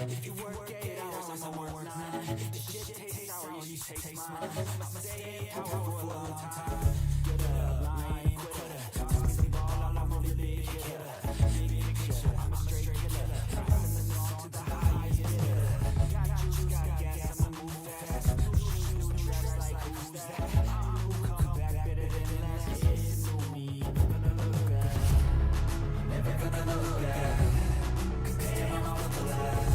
If you work 8 hours, I'ma work 9. If shit tastes sour, you taste mine. I'ma stay in power for a long time. Get up, lying quitter. Talk me ball, all I want is big hitter. Big picture, I'm a straight killer. Passing it on to the highest bidder. Got juice, got gas, I'ma move fast. New tracks like who's that? I'm come back better than last. It's so me, never gonna look back. Never gonna look back. 'Cause damn, I'm all the last.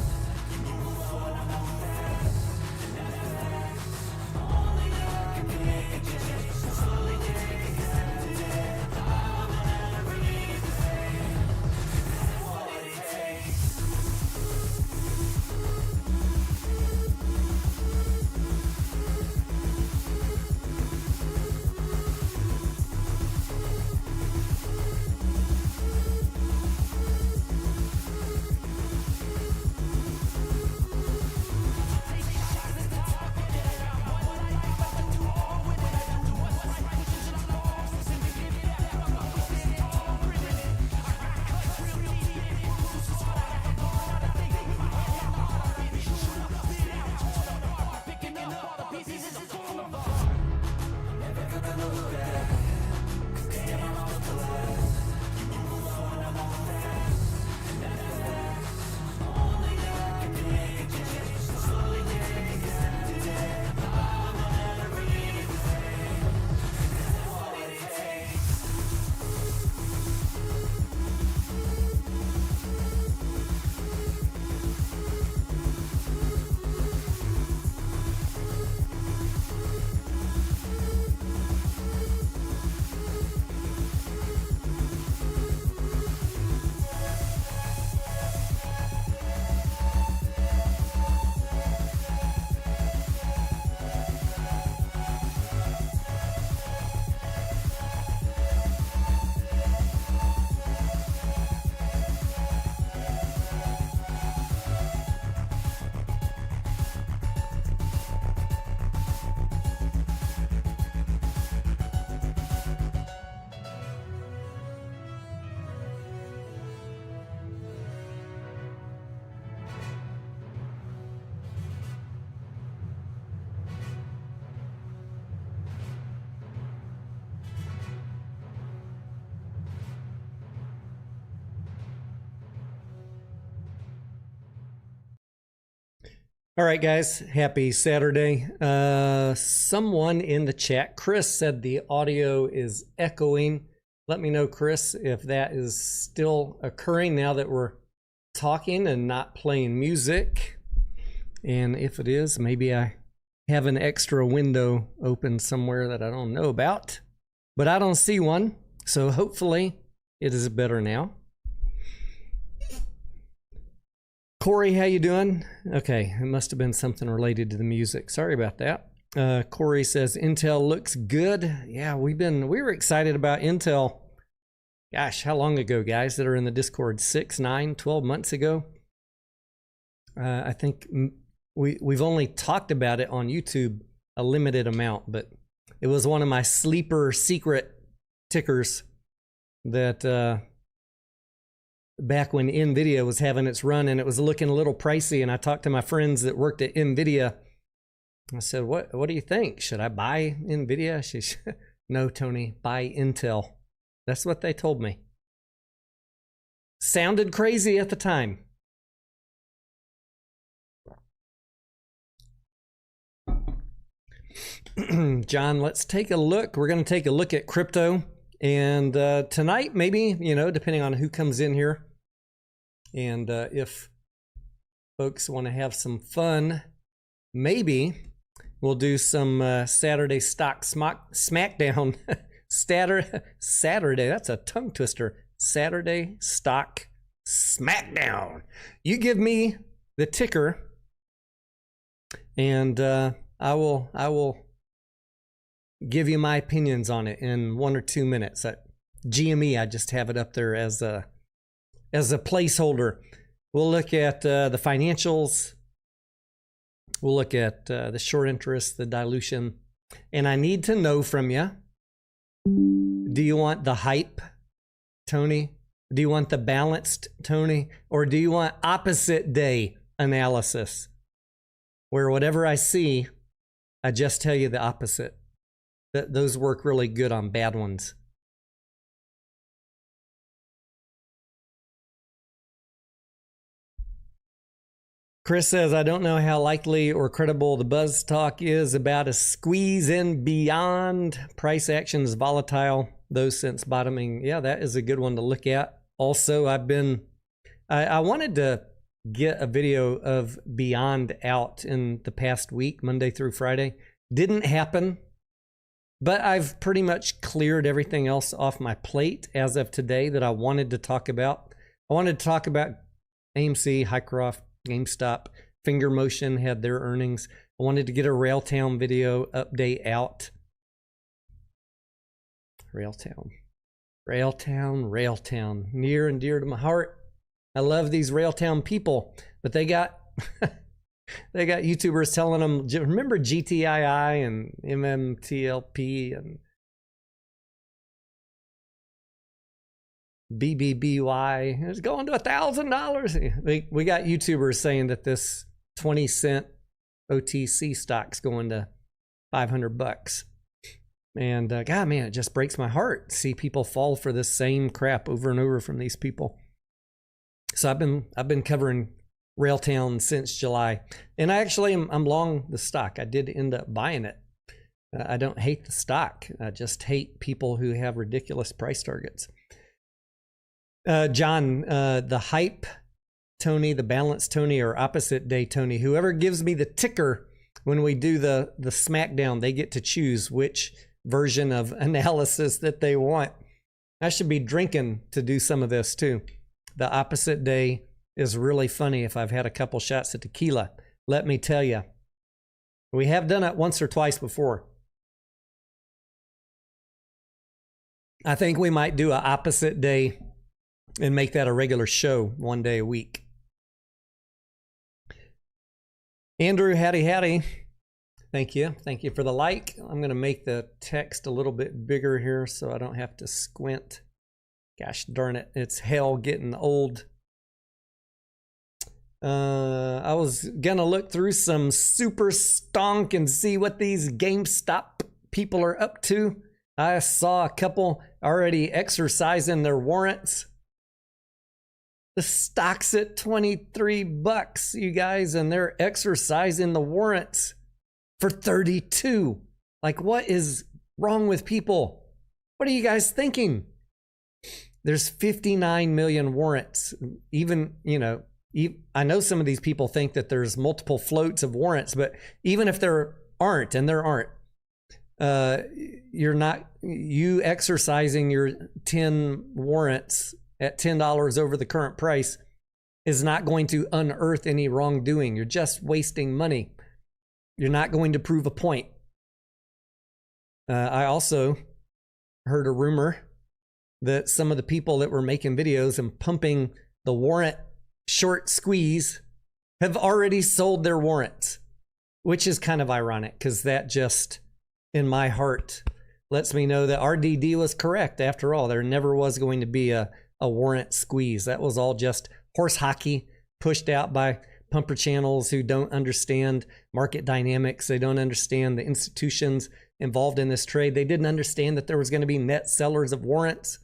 All right, guys, happy Saturday. Someone in the chat, Chris, said the audio is echoing. Let me know, Chris, if that is still occurring now that we're talking and not playing music. And if it is, maybe I have an extra window open somewhere that I don't know about, but I don't see one. So hopefully it is better now. Corey, how you doing? Okay, it must have been something related to the music. Sorry about that. Corey says Intel looks good. Yeah, we were excited about Intel. Gosh, how long ago, guys, that are in the Discord? 6, 9, 12 months ago. I think we've only talked about it on YouTube a limited amount, but it was one of my sleeper secret tickers that back when NVIDIA was having its run and it was looking a little pricey, and I talked to my friends that worked at NVIDIA. I said, what do you think? Should I buy NVIDIA? She said, no, Tony, buy Intel. That's what they told me. Sounded crazy at the time. John, let's take a look. We're going to take a look at crypto. And tonight, maybe, you know, depending on who comes in here, and if folks want to have some fun, maybe we'll do some Saturday stock smackdown. Saturday, that's a tongue twister. Saturday stock smackdown. You give me the ticker, and I will give you my opinions on it in 1 or 2 minutes. At GME, I just have it up there as as a placeholder. We'll look at the financials. We'll look at the short interest, the dilution. And I need to know from you, do you want the hype, Tony? Do you want the balanced, Tony? Or do you want opposite day analysis, where whatever I see, I just tell you the opposite? Those work really good on bad ones. Chris says, I don't know how likely or credible the buzz talk is about a squeeze in beyond. Price action is volatile, those since bottoming. Yeah, that is a good one to look at. Also, I wanted to get a video of Beyond out in the past week, Monday through Friday. Didn't happen, but I've pretty much cleared everything else off my plate as of today that I wanted to talk about. I wanted to talk about AMC, Hycroft, GameStop, Finger Motion had their earnings. I wanted to get a Railtown video update out. Railtown, near and dear to my heart. I love these Railtown people, but they got they got YouTubers telling them, remember GTII and MMTLP and BBBY, it's going to $1,000. We got YouTubers saying that this 20-cent OTC stock's going to $500. And God, man, it just breaks my heart to see people fall for this same crap over and over from these people. So I've been covering Railtown since July, and I'm long the stock. I did end up buying it. I don't hate the stock. I just hate people who have ridiculous price targets. John, the hype Tony, the balance Tony, or opposite day Tony, whoever gives me the ticker when we do the SmackDown, they get to choose which version of analysis that they want. I should be drinking to do some of this too. The opposite day is really funny if I've had a couple shots of tequila. Let me tell you, we have done it once or twice before. I think we might do an opposite day and make that a regular show one day a week. Andrew, howdy. Thank you. Thank you for the like. I'm going to make the text a little bit bigger here so I don't have to squint. Gosh darn it. It's hell getting old. I was going to look through some super stonk and see what these GameStop people are up to. I saw a couple already exercising their warrants. The stock's at $23, you guys, and they're exercising the warrants for 32. Like, what is wrong with people? What are you guys thinking? There's 59 million warrants. Even, I know some of these people think that there's multiple floats of warrants, but even if there aren't, and there aren't, you exercising your 10 warrants at $10 over the current price is not going to unearth any wrongdoing. You're just wasting money. You're not going to prove a point. I also heard a rumor that some of the people that were making videos and pumping the warrant short squeeze have already sold their warrants, which is kind of ironic because that just, in my heart, lets me know that RDD was correct. After all, there never was going to be a warrant squeeze. That was all just horse hockey pushed out by pumper channels who don't understand market dynamics. They don't understand the institutions involved in this trade. They didn't understand that there was going to be net sellers of warrants.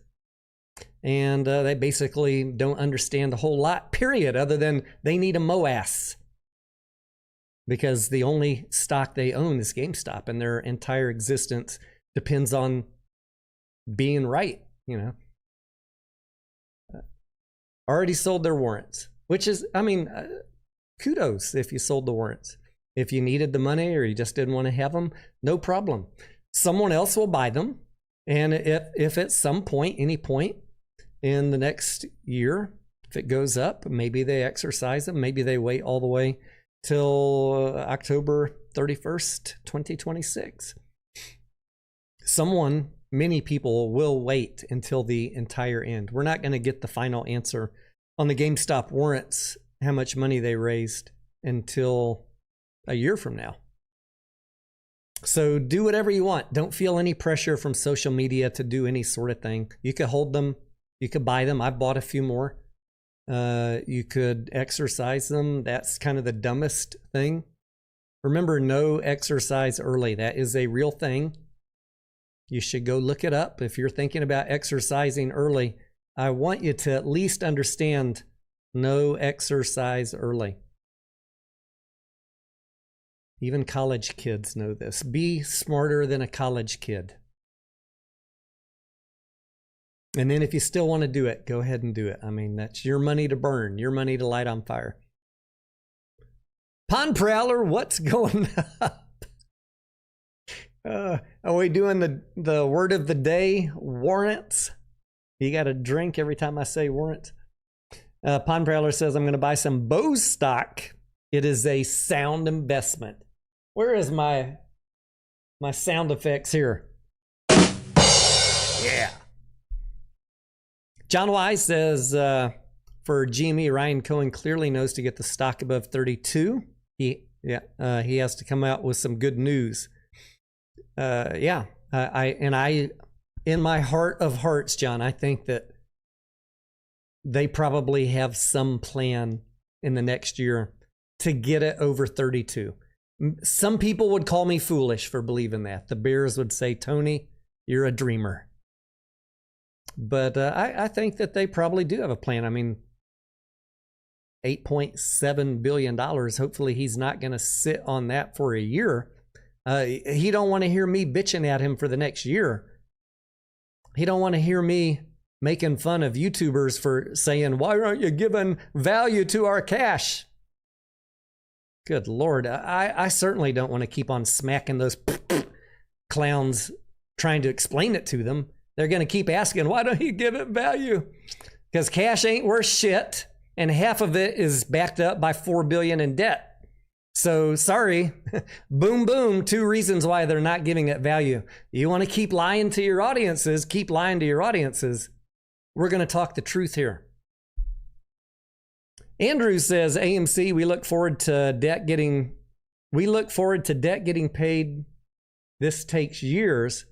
And they basically don't understand a whole lot, period, other than they need a MOAS. Because the only stock they own is GameStop, and their entire existence depends on being right, Already sold their warrants, which is, kudos if you sold the warrants. If you needed the money or you just didn't want to have them, no problem. Someone else will buy them. And if at some point, any point in the next year, if it goes up, maybe they exercise them. Maybe they wait all the way till October 31st, 2026. Many people will wait until the entire end. We're not going to get the final answer on the GameStop warrants, how much money they raised until a year from now. So do whatever you want. Don't feel any pressure from social media to do any sort of thing. You could hold them. You could buy them. I bought a few more. You could exercise them. That's kind of the dumbest thing. Remember, no exercise early. That is a real thing. You should go look it up. If you're thinking about exercising early, I want you to at least understand no exercise early. Even college kids know this. Be smarter than a college kid. And then if you still want to do it, go ahead and do it. I mean, that's your money to burn, your money to light on fire. Pond Prowler, what's going up? Are we doing the word of the day, warrants? You got to drink every time I say warrants. Pond Prowler says, I'm going to buy some Bose stock. It is a sound investment. Where is my sound effects here? Yeah. John Wise says, for GME, Ryan Cohen clearly knows to get the stock above 32. He has to come out with some good news. In my heart of hearts, John, I think that they probably have some plan in the next year to get it over 32. Some people would call me foolish for believing that. The Bears would say, Tony, you're a dreamer. But I think that they probably do have a plan. I mean, $8.7 billion. Hopefully he's not going to sit on that for a year. He don't want to hear me bitching at him for the next year. He don't want to hear me making fun of YouTubers for saying, why aren't you giving value to our cash? Good Lord. I certainly don't want to keep on smacking those clowns trying to explain it to them. They're going to keep asking, why don't you give it value? Because cash ain't worth shit, and half of it is backed up by $4 billion in debt. So sorry, boom, boom, 2 reasons why they're not giving it value. You want to keep lying to your audiences, keep lying to your audiences. We're going to talk the truth here. Andrew says, AMC, we look forward to debt getting paid. This takes years.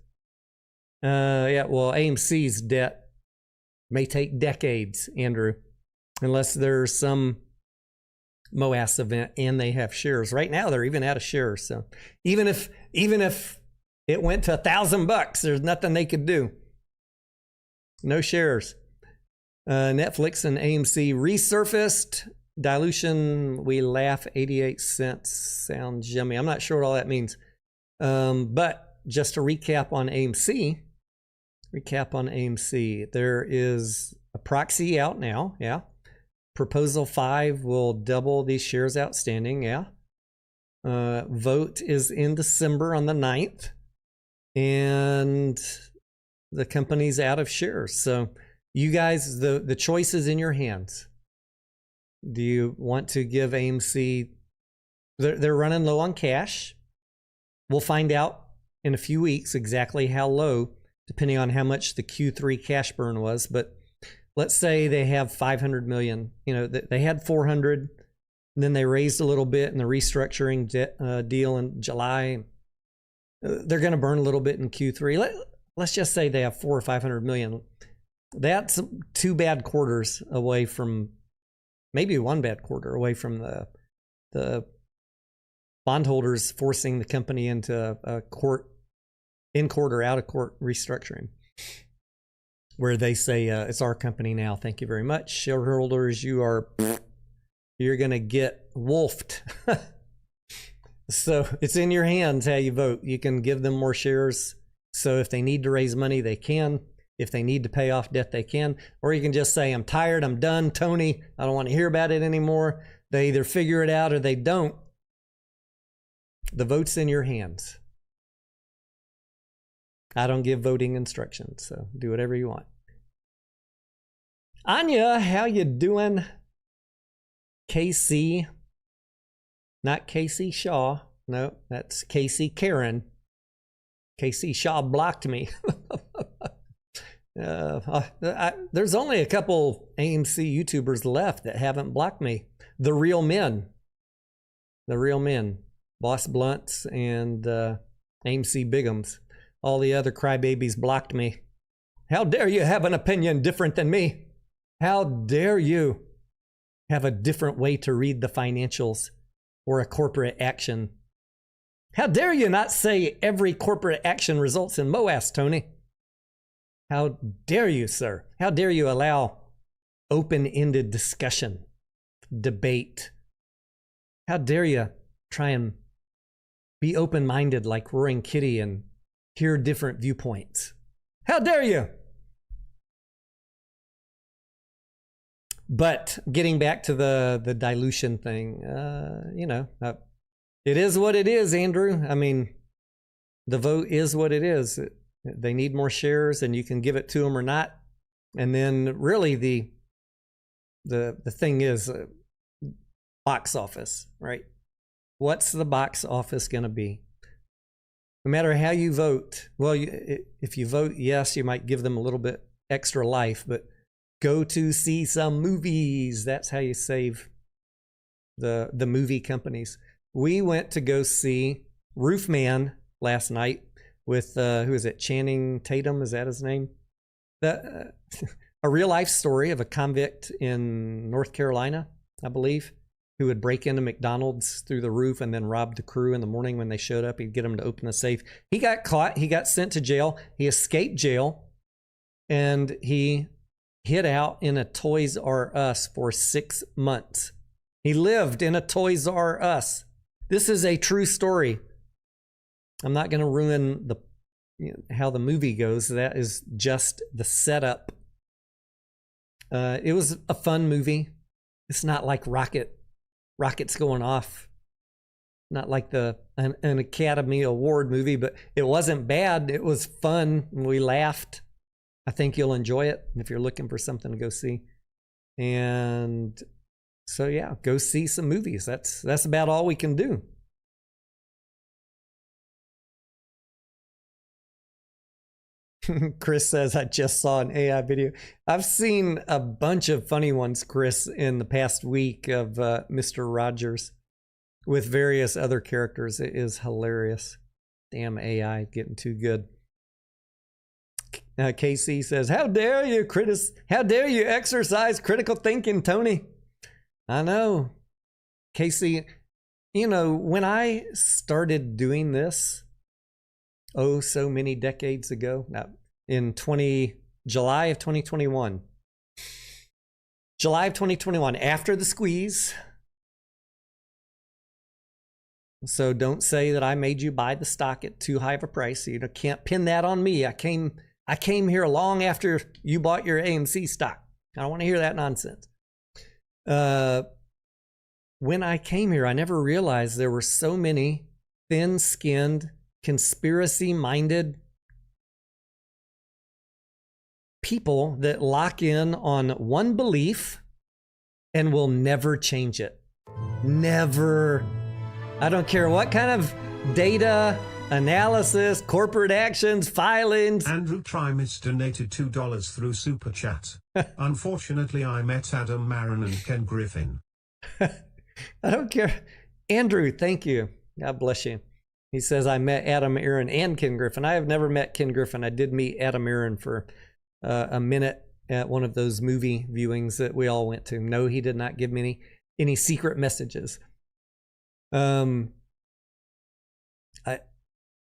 Well, AMC's debt may take decades, Andrew, unless there's some MOAS event and they have shares. Right now, they're even out of shares. So even if it went to $1,000, there's nothing they could do. No shares. Netflix and AMC resurfaced. Dilution, we laugh, 88 cents. Sounds yummy. I'm not sure what all that means. But just to recap on AMC, there is a proxy out now. Yeah. Proposal 5 will double these shares outstanding. Yeah. Vote is in December on the 9th. And the company's out of shares. So you guys, the choice is in your hands. Do you want to give AMC? They're running low on cash. We'll find out in a few weeks exactly how low, depending on how much the Q3 cash burn was. But let's say they have 500 million. You know, they had 400, and then they raised a little bit in the restructuring deal in July. They're going to burn a little bit in Q3. Let's just say they have 400 or 500 million. That's 2 bad quarters away from, maybe 1 bad quarter away from the bondholders forcing the company into a in-court or out-of-court restructuring, where they say, it's our company now, thank you very much. Shareholders, you're going to get wolfed. So it's in your hands how you vote. You can give them more shares. So if they need to raise money, they can. If they need to pay off debt, they can. Or you can just say, I'm tired, I'm done, Tony, I don't want to hear about it anymore. They either figure it out or they don't. The vote's in your hands. I don't give voting instructions, so do whatever you want. Anya, how you doing? KC, not Casey Shaw. No, that's Casey Karen. Casey Shaw blocked me. There's only a couple AMC YouTubers left that haven't blocked me. The real men, Boss Blunts and AMC Bigums. All the other crybabies blocked me. How dare you have an opinion different than me? How dare you have a different way to read the financials or a corporate action? How dare you not say every corporate action results in MOAS, Tony? How dare you, sir? How dare you allow open-ended discussion, debate? How dare you try and be open-minded like Roaring Kitty and hear different viewpoints? How dare you? But getting back to the dilution thing, it is what it is, Andrew. I mean, the vote is what it is. They need more shares, and you can give it to them or not. And then really the thing is box office, right? What's the box office going to be? No matter how you vote, well, if you vote yes, you might give them a little bit extra life, but go to see some movies. That's how you save the movie companies. We went to go see Roofman last night with, who is it? Channing Tatum, is that his name? A real life story of a convict in North Carolina, I believe, who would break into McDonald's through the roof and then rob the crew in the morning when they showed up. He'd get them to open the safe. He got caught. He got sent to jail. He escaped jail, and he hid out in a Toys R Us for 6 months. He lived in a Toys R Us. This is a true story. I'm not going to ruin how the movie goes. That is just the setup. It was a fun movie. It's not like rockets going off. Not like an Academy Award movie, but it wasn't bad. It was fun. We laughed. I think you'll enjoy it if you're looking for something to go see. And so, yeah, go see some movies. That's about all we can do. Chris says, I just saw an AI video. I've seen a bunch of funny ones, Chris, in the past week of Mr. Rogers with various other characters. It is hilarious. Damn AI getting too good. KC says, how dare you exercise critical thinking, Tony? I know. KC, when I started doing this, so many decades ago, in July of 2021. July of 2021, after the squeeze. So don't say that I made you buy the stock at too high of a price. You can't pin that on me. I came here long after you bought your AMC stock. I don't want to hear that nonsense. When I came here, I never realized there were so many thin-skinned, conspiracy-minded people that lock in on one belief and will never change it. Never. I don't care what kind of data, analysis, corporate actions, filings. Andrew Trimis donated $2 through Super Chat. Unfortunately, I met Adam Marin and Ken Griffin. I don't care. Andrew, thank you. God bless you. He says, I met Adam Aaron and Ken Griffin. I have never met Ken Griffin. I did meet Adam Aaron for a minute at one of those movie viewings that we all went to. No, he did not give me any secret messages. Why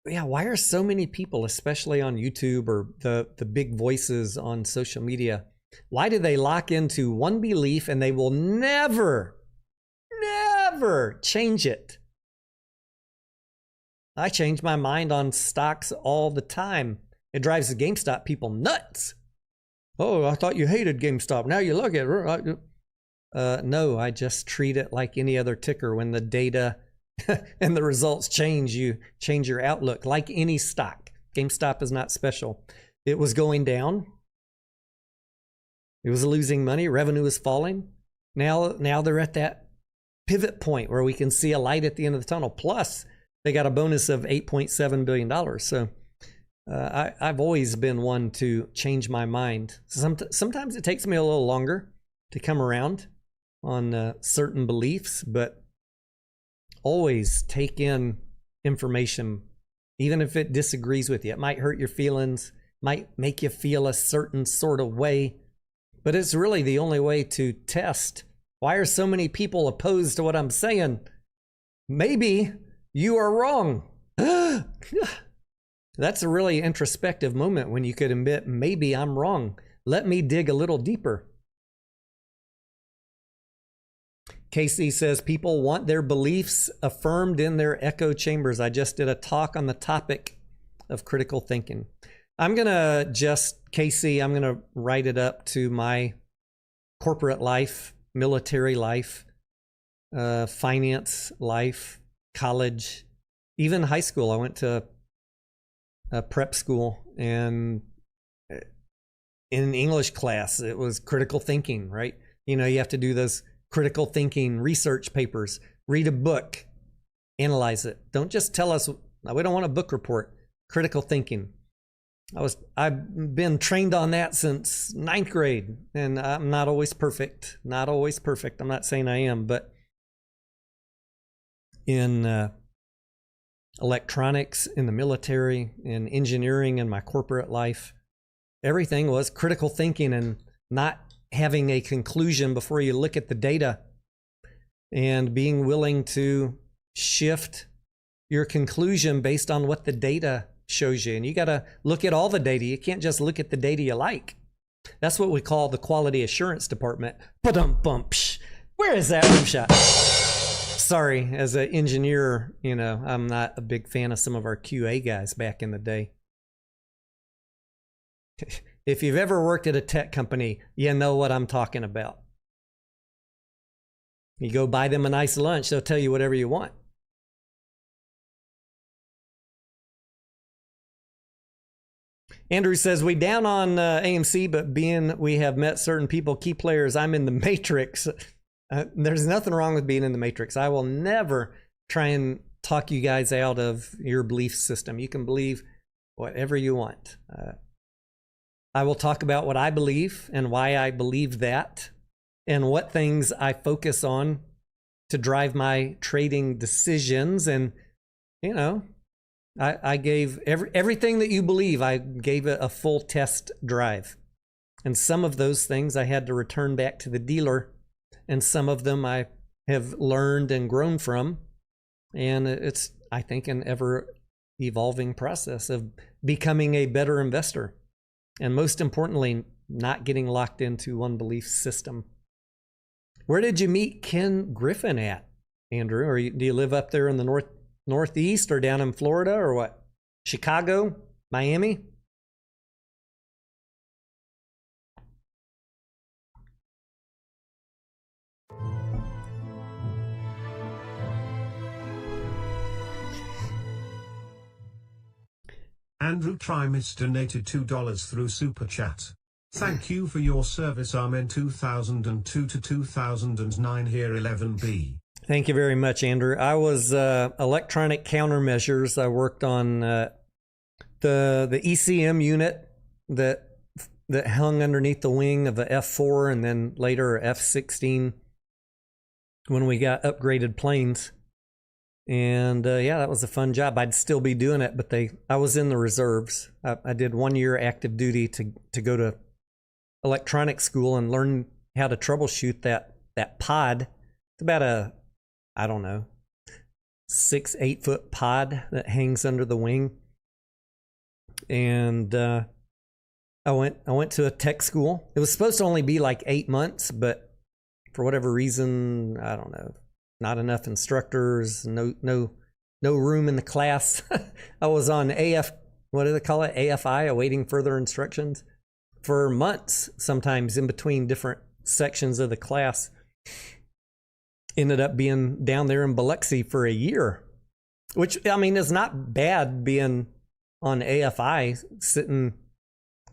are so many people, especially on YouTube or the big voices on social media, why do they lock into one belief and they will never change it? I change my mind on stocks all the time. It drives the GameStop people nuts. Oh, I thought you hated GameStop. Now you look at it. No, I just treat it like any other ticker. When the data and the results change, you change your outlook like any stock. GameStop is not special. It was going down. It was losing money. Revenue was falling. Now they're at that pivot point where we can see a light at the end of the tunnel. Plus, they got a bonus of $8.7 billion. So I've always been one to change my mind. Sometimes it takes me a little longer to come around on certain beliefs, but always take in information, even if it disagrees with you. It might hurt your feelings, might make you feel a certain sort of way, but it's really the only way to test. Why are so many people opposed to what I'm saying? Maybe you are wrong. That's a really introspective moment when you could admit, maybe I'm wrong. Let me dig a little deeper. Casey says people want their beliefs affirmed in their echo chambers. I just did a talk on the topic of critical thinking. I'm going to Casey, I'm going to write it up to my corporate life, military life, finance life, college, even high school. I went to a prep school, and in English class, it was critical thinking, right? You know, you have to do those critical thinking research papers, read a book, analyze it. Don't just tell us, we don't want a book report. Critical thinking. I've been trained on that since 9th grade, and I'm not always perfect. Not always perfect. I'm not saying I am, but in electronics, in the military, in engineering, in my corporate life, everything was critical thinking and not having a conclusion before you look at the data, and being willing to shift your conclusion based on what the data shows you. And you got to look at all the data. You can't just look at the data you like. That's what we call the quality assurance department. Ba-dum-bum, psh. Where is that rim shot? Sorry, as an engineer, you know, I'm not a big fan of some of our QA guys back in the day. If you've ever worked at a tech company, you know what I'm talking about. You go buy them a nice lunch, they'll tell you whatever you want. Andrew says, we down on AMC, but being we have met certain people, key players, I'm in the matrix. There's nothing wrong with being in the matrix. I will never try and talk you guys out of your belief system. You can believe whatever you want. I will talk about what I believe and why I believe that, and what things I focus on to drive my trading decisions. And, you know, I gave everything that you believe, I gave it a full test drive. And some of those things I had to return back to the dealer, and some of them I have learned and grown from. And it's, I think, an ever evolving process of becoming a better investor. And most importantly, not getting locked into one belief system. Where did you meet Ken Griffin at, Andrew? Or do you live up there in the Northeast, or down in Florida, or what? Chicago? Miami? Andrew Trimis donated $2 through Super Chat. Thank you for your service, Amen. 2002 to 2009 here 11B. Thank you very much, Andrew. I was electronic countermeasures. I worked on the ECM unit that hung underneath the wing of the F4, and then later F-16 when we got upgraded planes. And yeah, that was a fun job. I'd still be doing it, but I was in the reserves. I did 1 year active duty to go to electronic school and learn how to troubleshoot that pod. It's about a, I don't know, 6-8 foot pod that hangs under the wing. And I went to a tech school. It was supposed to only be like 8 months, but for whatever reason, I don't know, not enough instructors, no room in the class. I was on what do they call it? AFI, awaiting further instructions, for months, sometimes in between different sections of the class. Ended up being down there in Biloxi for a year, which, I mean, is not bad being on AFI, sitting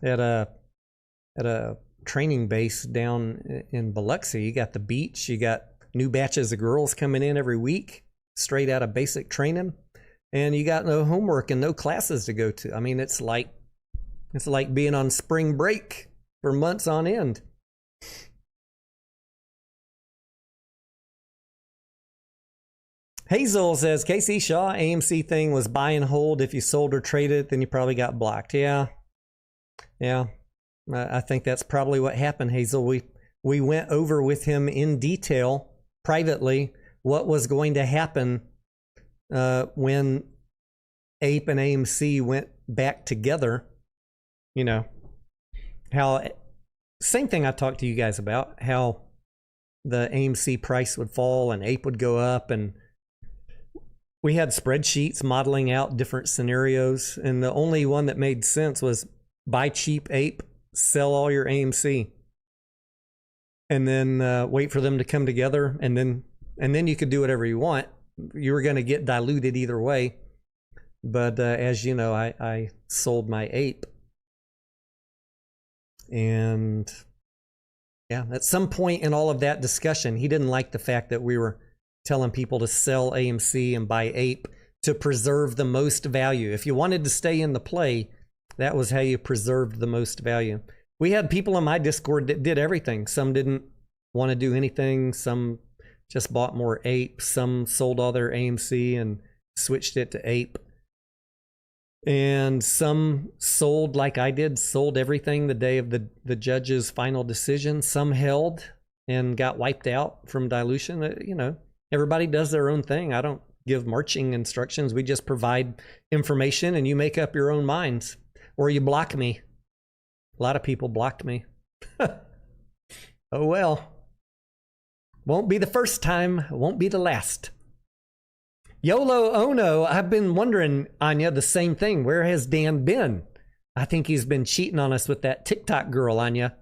at a training base down in Biloxi. You got the beach, you got new batches of girls coming in every week, straight out of basic training. and you got no homework and no classes to go to. I mean, it's like being on spring break for months on end. Hazel says, KC Shaw AMC thing was buy and hold. If you sold or traded, then you probably got blocked. Yeah. I think that's probably what happened, Hazel. We went over with him in detail, privately, what was going to happen when Ape and AMC went back together. You know, how, same thing I talked to you guys about, how the AMC price would fall and Ape would go up, and we had spreadsheets modeling out different scenarios, and the only one that made sense was buy cheap Ape, sell all your AMC, and then wait for them to come together, and then you could do whatever you want. You were going to get diluted either way, but as you know, I sold my Ape, and yeah, at some point in all of that discussion, he didn't like the fact that we were telling people to sell AMC and buy Ape to preserve the most value. If you wanted to stay in the play, that was how you preserved the most value. We had people in my Discord that did everything. Some didn't want to do anything. Some just bought more Ape. Some sold all their AMC and switched it to Ape. And some sold like I did, sold everything the day of the judge's final decision. Some held and got wiped out from dilution. You know, everybody does their own thing. I don't give marching instructions. We just provide information and you make up your own minds. Or you block me. A lot of people blocked me. Oh well. Won't be the first time, won't be the last. YOLO Ono, I've been wondering, Anya, the same thing. Where has Dan been? I think he's been cheating on us with that TikTok girl, Anya.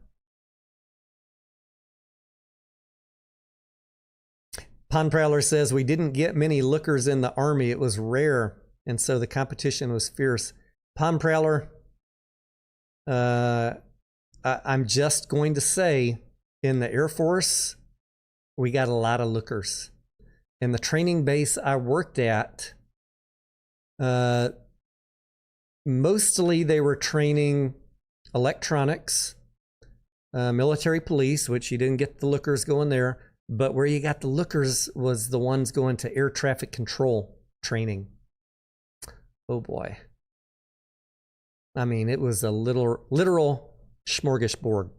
Pond Prowler says, we didn't get many lookers in the Army. It was rare, and so the competition was fierce. Pond Prowler, I'm just going to say, in the Air Force, we got a lot of lookers. In the training base I worked at, mostly they were training electronics, military police, which you didn't get the lookers going there, but where you got the lookers was the ones going to air traffic control training. Oh boy. I mean, it was a literal smorgasbord.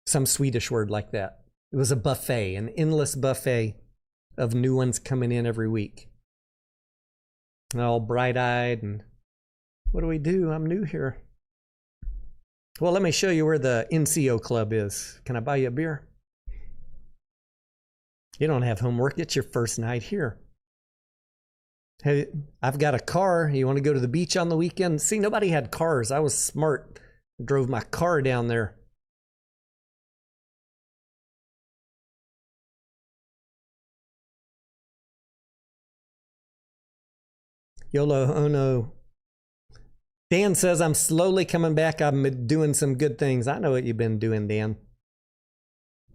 Some Swedish word like that. It was a buffet, an endless buffet of new ones coming in every week. All bright-eyed and, what do we do? I'm new here. Well, let me show you where the NCO club is. Can I buy you a beer? You don't have homework. It's your first night here. Hey, I've got a car. You want to go to the beach on the weekend? See, nobody had cars. I was smart. I drove my car down there. YOLO Ono. Dan says, I'm slowly coming back. I've been doing some good things. I know what you've been doing, Dan.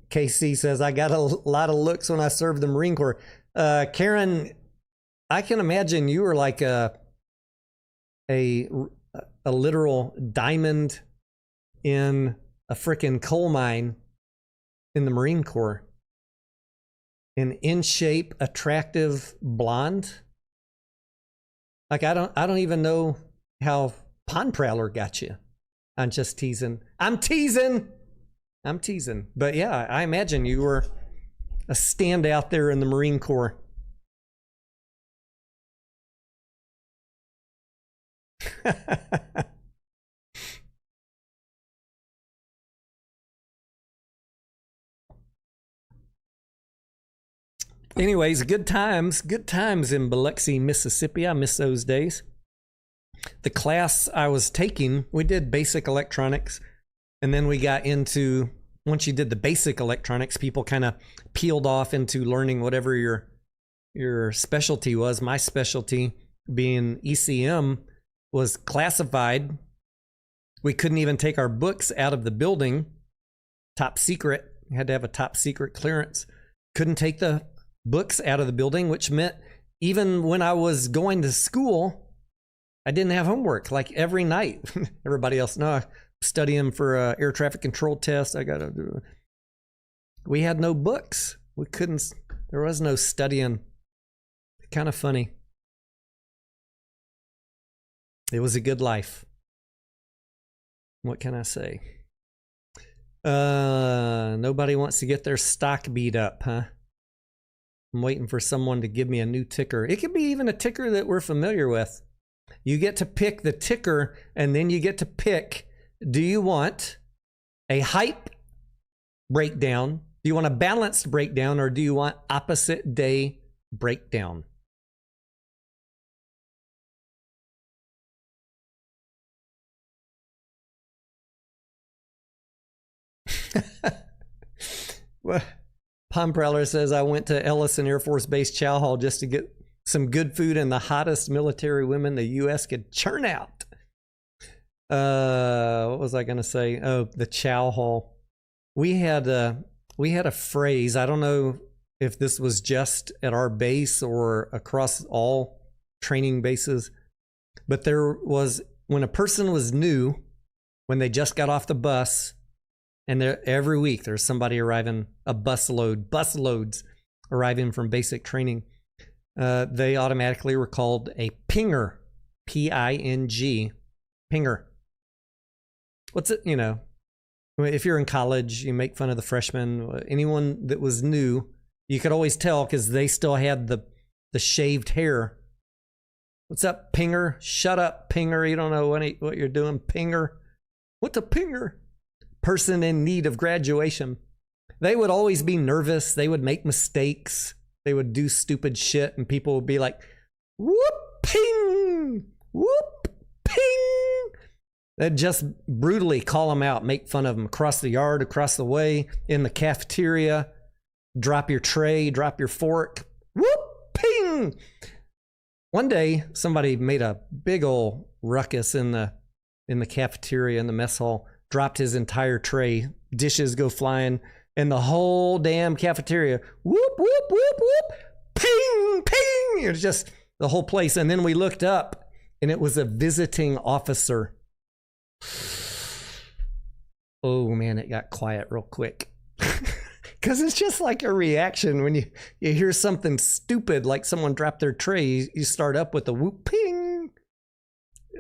KC says, I got a lot of looks when I served the Marine Corps. Karen, I can imagine you were like a literal diamond in a frickin' coal mine in the Marine Corps. An in shape, attractive blonde. Like I don't even know how Pond Prowler got you. I'm just teasing. I'm teasing. But yeah, I imagine you were a standout there in the Marine Corps. Anyways, good times in Biloxi, Mississippi. I miss those days. The class I was taking, we did basic electronics, and then we got into, once you did the basic electronics, people kind of peeled off into learning whatever your specialty was. My specialty being ECM was classified. We couldn't even take our books out of the building. Top secret. You had to have a top secret clearance. Couldn't take the books out of the building, which meant even when I was going to school, I didn't have homework like every night. Everybody else, no, I'm studying for a air traffic control test. I got to do. We had no books. We couldn't, there was no studying. Kind of funny. It was a good life. What can I say? Nobody wants to get their stock beat up, huh? I'm waiting for someone to give me a new ticker. It could be even a ticker that we're familiar with. You get to pick the ticker, and then you get to pick, do you want a hype breakdown? Do you want a balanced breakdown, or do you want opposite day breakdown? Well, Palm Prowler says, I went to Ellison Air Force Base Chow Hall just to get some good food and the hottest military women the U.S. could churn out. What was I going to say? Oh, the Chow Hall. We had a phrase. I don't know if this was just at our base or across all training bases, but there was, when a person was new, when they just got off the bus, and every week there's somebody arriving, a busloads arriving from basic training. They automatically were called a pinger, P-I-N-G, pinger. What's it, you know, if you're in college, you make fun of the freshmen. Anyone that was new, you could always tell because they still had the shaved hair. What's up, pinger? Shut up, pinger. You don't know what you're doing, pinger. What's a pinger? Person in need of graduation. They would always be nervous. They would make mistakes. They would do stupid shit, and people would be like, whoop, ping, whoop, ping. They'd just brutally call them out, make fun of them across the yard, across the way, in the cafeteria. Drop your tray, drop your fork, whoop, ping. One day, somebody made a big old ruckus in the cafeteria, in the mess hall. Dropped his entire tray, dishes go flying, and the whole damn cafeteria, whoop, whoop, whoop, whoop, ping, ping. It was just the whole place. And then we looked up, and it was a visiting officer. Oh, man, it got quiet real quick. Because it's just like a reaction when you hear something stupid, like someone dropped their tray, you start up with a whoop, ping.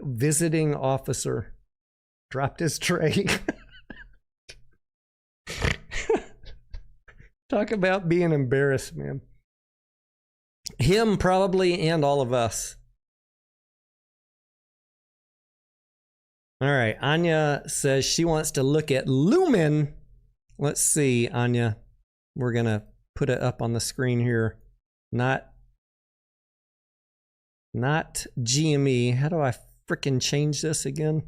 Visiting officer. Dropped his tray. Talk about being embarrassed, man. Him probably, and all of us. All right, Anya says she wants to look at LUMN. Let's see, Anya. We're going to put it up on the screen here. Not GME. How do I frickin' change this again?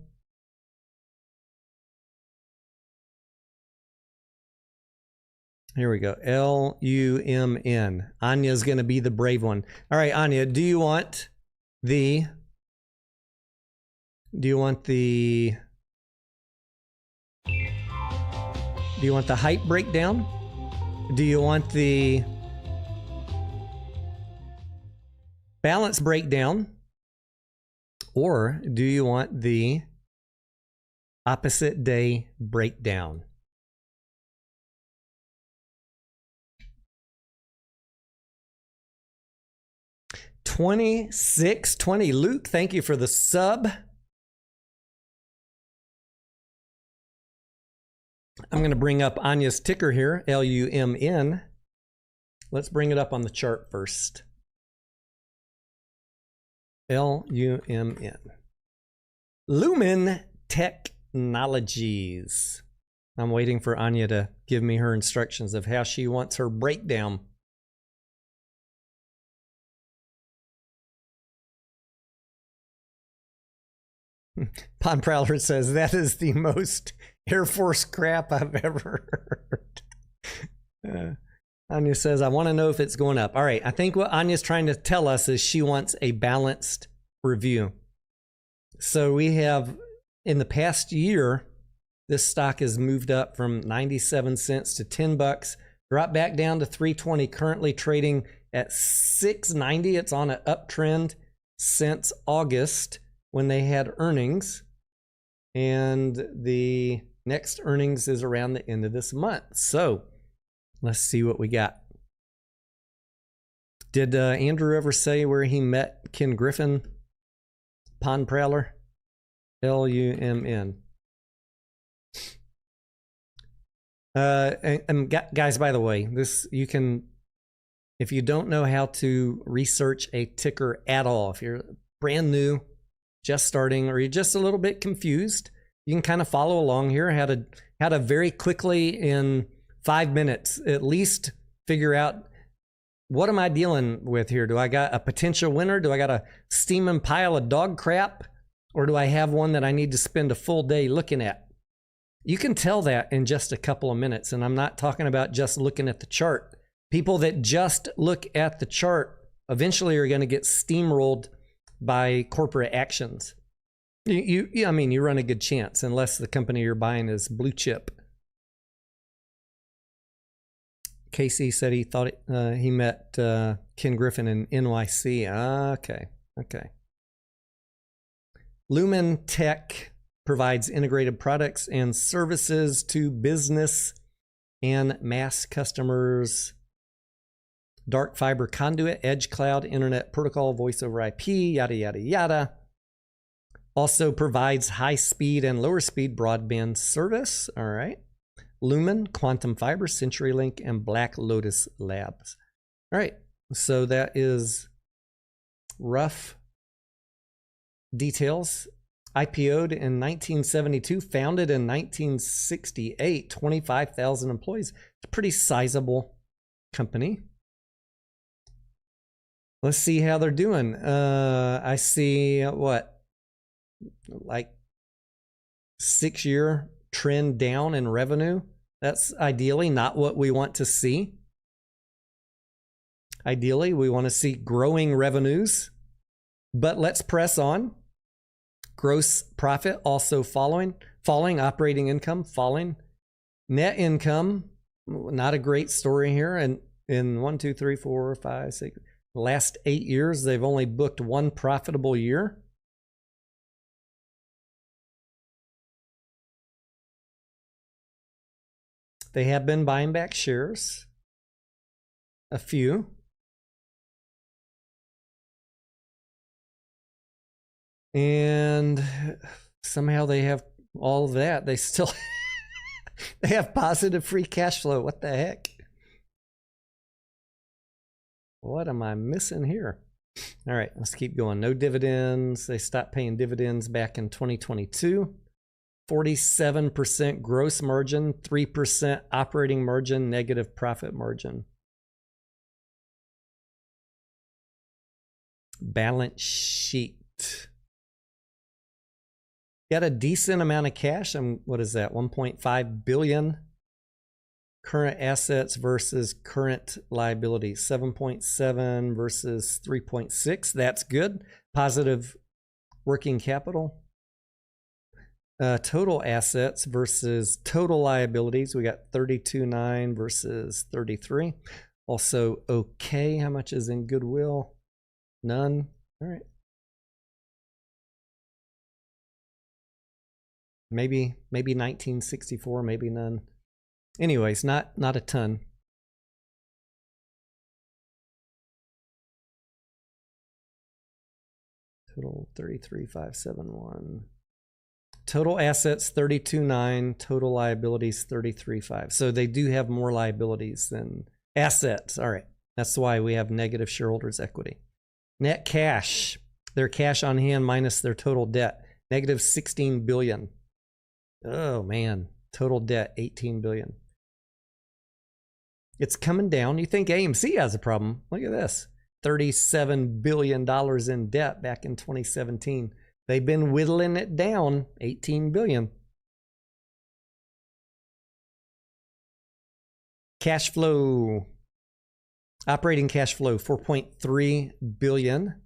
Here we go. LUMN. Anya's going to be the brave one. All right, Anya, do you want the hype breakdown? Do you want the balance breakdown? Or do you want the opposite day breakdown? $26.20. Luke, thank you for the sub. I'm going to bring up Anya's ticker here, LUMN. Let's bring it up on the chart first. LUMN. LUMN Technologies. I'm waiting for Anya to give me her instructions of how she wants her breakdown. Pond Prowler says, that is the most Air Force crap I've ever heard. Anya says, I want to know if it's going up. All right, I think what Anya's trying to tell us is she wants a balanced review. So we have, in the past year, this stock has moved up from 97 cents to $10, dropped back down to $3.20, currently trading at 690. It's on an uptrend since August when they had earnings. And the next earnings is around the end of this month. So let's see what we got. Did Andrew ever say where he met Ken Griffin? Pond Prowler? LUMN. And guys, by the way, this you can, if you don't know how to research a ticker at all, if you're brand new, just starting, or you're just a little bit confused, you can kind of follow along here. How to very quickly in 5 minutes at least figure out, what am I dealing with here? Do I got a potential winner? Do I got a steaming pile of dog crap? Or do I have one that I need to spend a full day looking at? You can tell that in just a couple of minutes. And I'm not talking about just looking at the chart. People that just look at the chart eventually are going to get steamrolled by corporate actions. I mean, you run a good chance unless the company you're buying is blue chip. Casey said he thought he met Ken Griffin in NYC. Okay. LUMN Tech provides integrated products and services to business and mass customers. Dark fiber conduit, edge cloud, internet protocol, voice over IP, yada, yada, yada. Also provides high speed and lower speed broadband service. All right. LUMN, Quantum Fiber, CenturyLink, and Black Lotus Labs. All right. So that is rough details. IPO'd in 1972, founded in 1968, 25,000 employees. It's a pretty sizable company. Let's see how they're doing. I see what, like 6-year trend down in revenue. That's ideally not what we want to see. Ideally, we want to see growing revenues, but let's press on. Gross profit also falling, operating income falling, net income, not a great story here. And in 1, 2, 3, 4, 5, 6, the last 8 years, they've only booked one profitable year. They have been buying back shares, a few. And somehow they have all of that. They still they have positive free cash flow. What the heck? What am I missing here? All right, let's keep going. No dividends. They stopped paying dividends back in 2022. 47% gross margin, 3% operating margin, negative profit margin. Balance sheet. Got a decent amount of cash. What is that? 1.5 billion. Current assets versus current liabilities. 7.7 versus 3.6. That's good. Positive working capital. Total assets versus total liabilities. We got 32.9 versus 33. Also okay. How much is in goodwill? None. All right. Maybe 1964, maybe none. Anyways, not a ton. Total 33,571. Total assets 32.9, total liabilities 33.5. So they do have more liabilities than assets. All right. That's why we have negative shareholders equity. Net cash, their cash on hand minus their total debt, negative 16 billion. Oh man, total debt 18 billion. It's coming down. You think AMC has a problem? Look at this. $37 billion in debt back in 2017. They've been whittling it down, 18 billion. Cash flow, operating cash flow, 4.3 billion.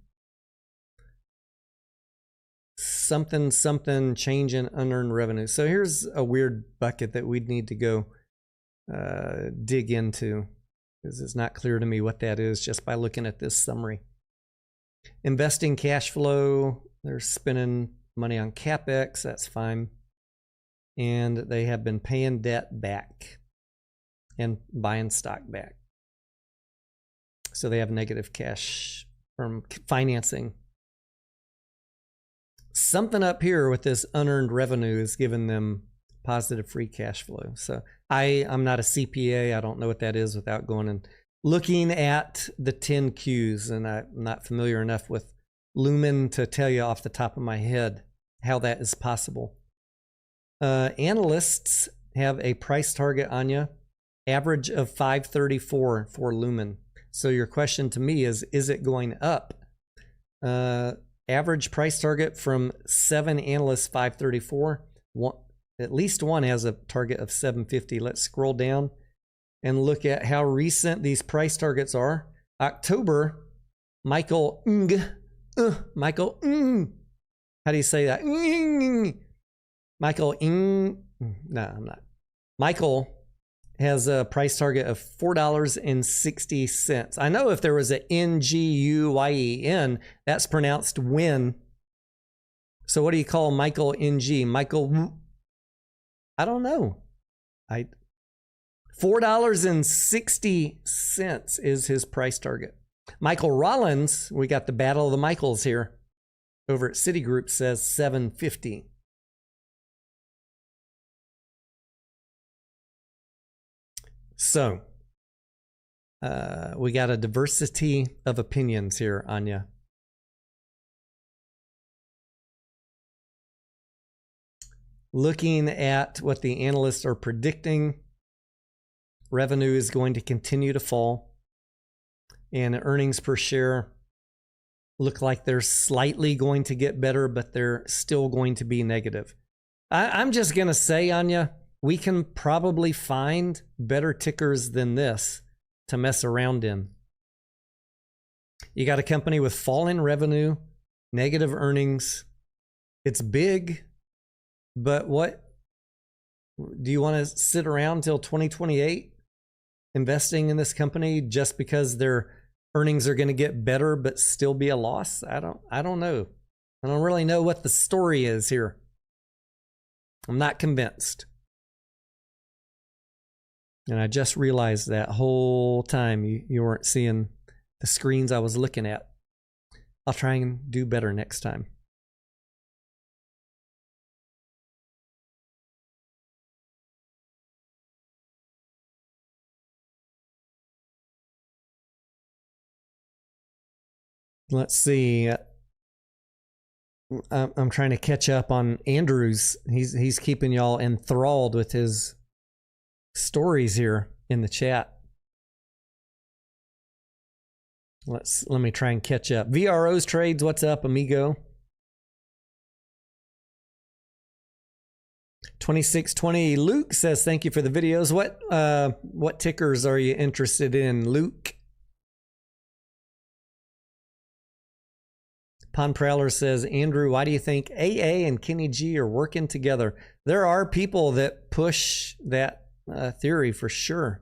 Something change in unearned revenue. So here's a weird bucket that we'd need to go dig into. because it's not clear to me what that is just by looking at this summary. Investing cash flow, they're spending money on CapEx, that's fine. And they have been paying debt back and buying stock back. So they have negative cash from financing. Something up here with this unearned revenue is giving them positive free cash flow. So I'm not a CPA. I don't know what that is without going and looking at the 10 Qs, and I'm not familiar enough with LUMN to tell you off the top of my head how that is possible. Analysts have a price target, Anya, average of 534 for LUMN. So your question to me is it going up? Average price target from 7 analysts, 534. At least one has a target of 750. Let's scroll down and look at how recent these price targets are. October, Michael Michael how do you say that? Michael no, I'm not. Michael has a price target of $4.60. I know if there was a NGUYEN, that's pronounced win. So what do you call Michael NG? Michael, I don't know. $4.60 is his price target. Michael Rollins, we got the Battle of the Michaels here over at Citigroup, says $7.50. So we got a diversity of opinions here, Anya. Looking at what the analysts are predicting, revenue is going to continue to fall, and earnings per share look like they're slightly going to get better, but they're still going to be negative. I'm just going to say, Anya, we can probably find better tickers than this to mess around in. You got a company with falling revenue, negative earnings. It's big, but what do you want to sit around till 2028 investing in this company just because their earnings are going to get better but still be a loss? I don't know. I don't really know what the story is here. I'm not convinced. And I just realized that whole time you weren't seeing the screens I was looking at. I'll try and do better next time. Let's see. I'm trying to catch up on Andrews. He's keeping y'all enthralled with his stories here in the chat. Let me try and catch up. VRO's trades, what's up, amigo? 2620 Luke says thank you for the videos. What tickers are you interested in, Luke? Pon Prowler says, Andrew, why do you think AA and Kenny G are working together? There are people that push that theory for sure.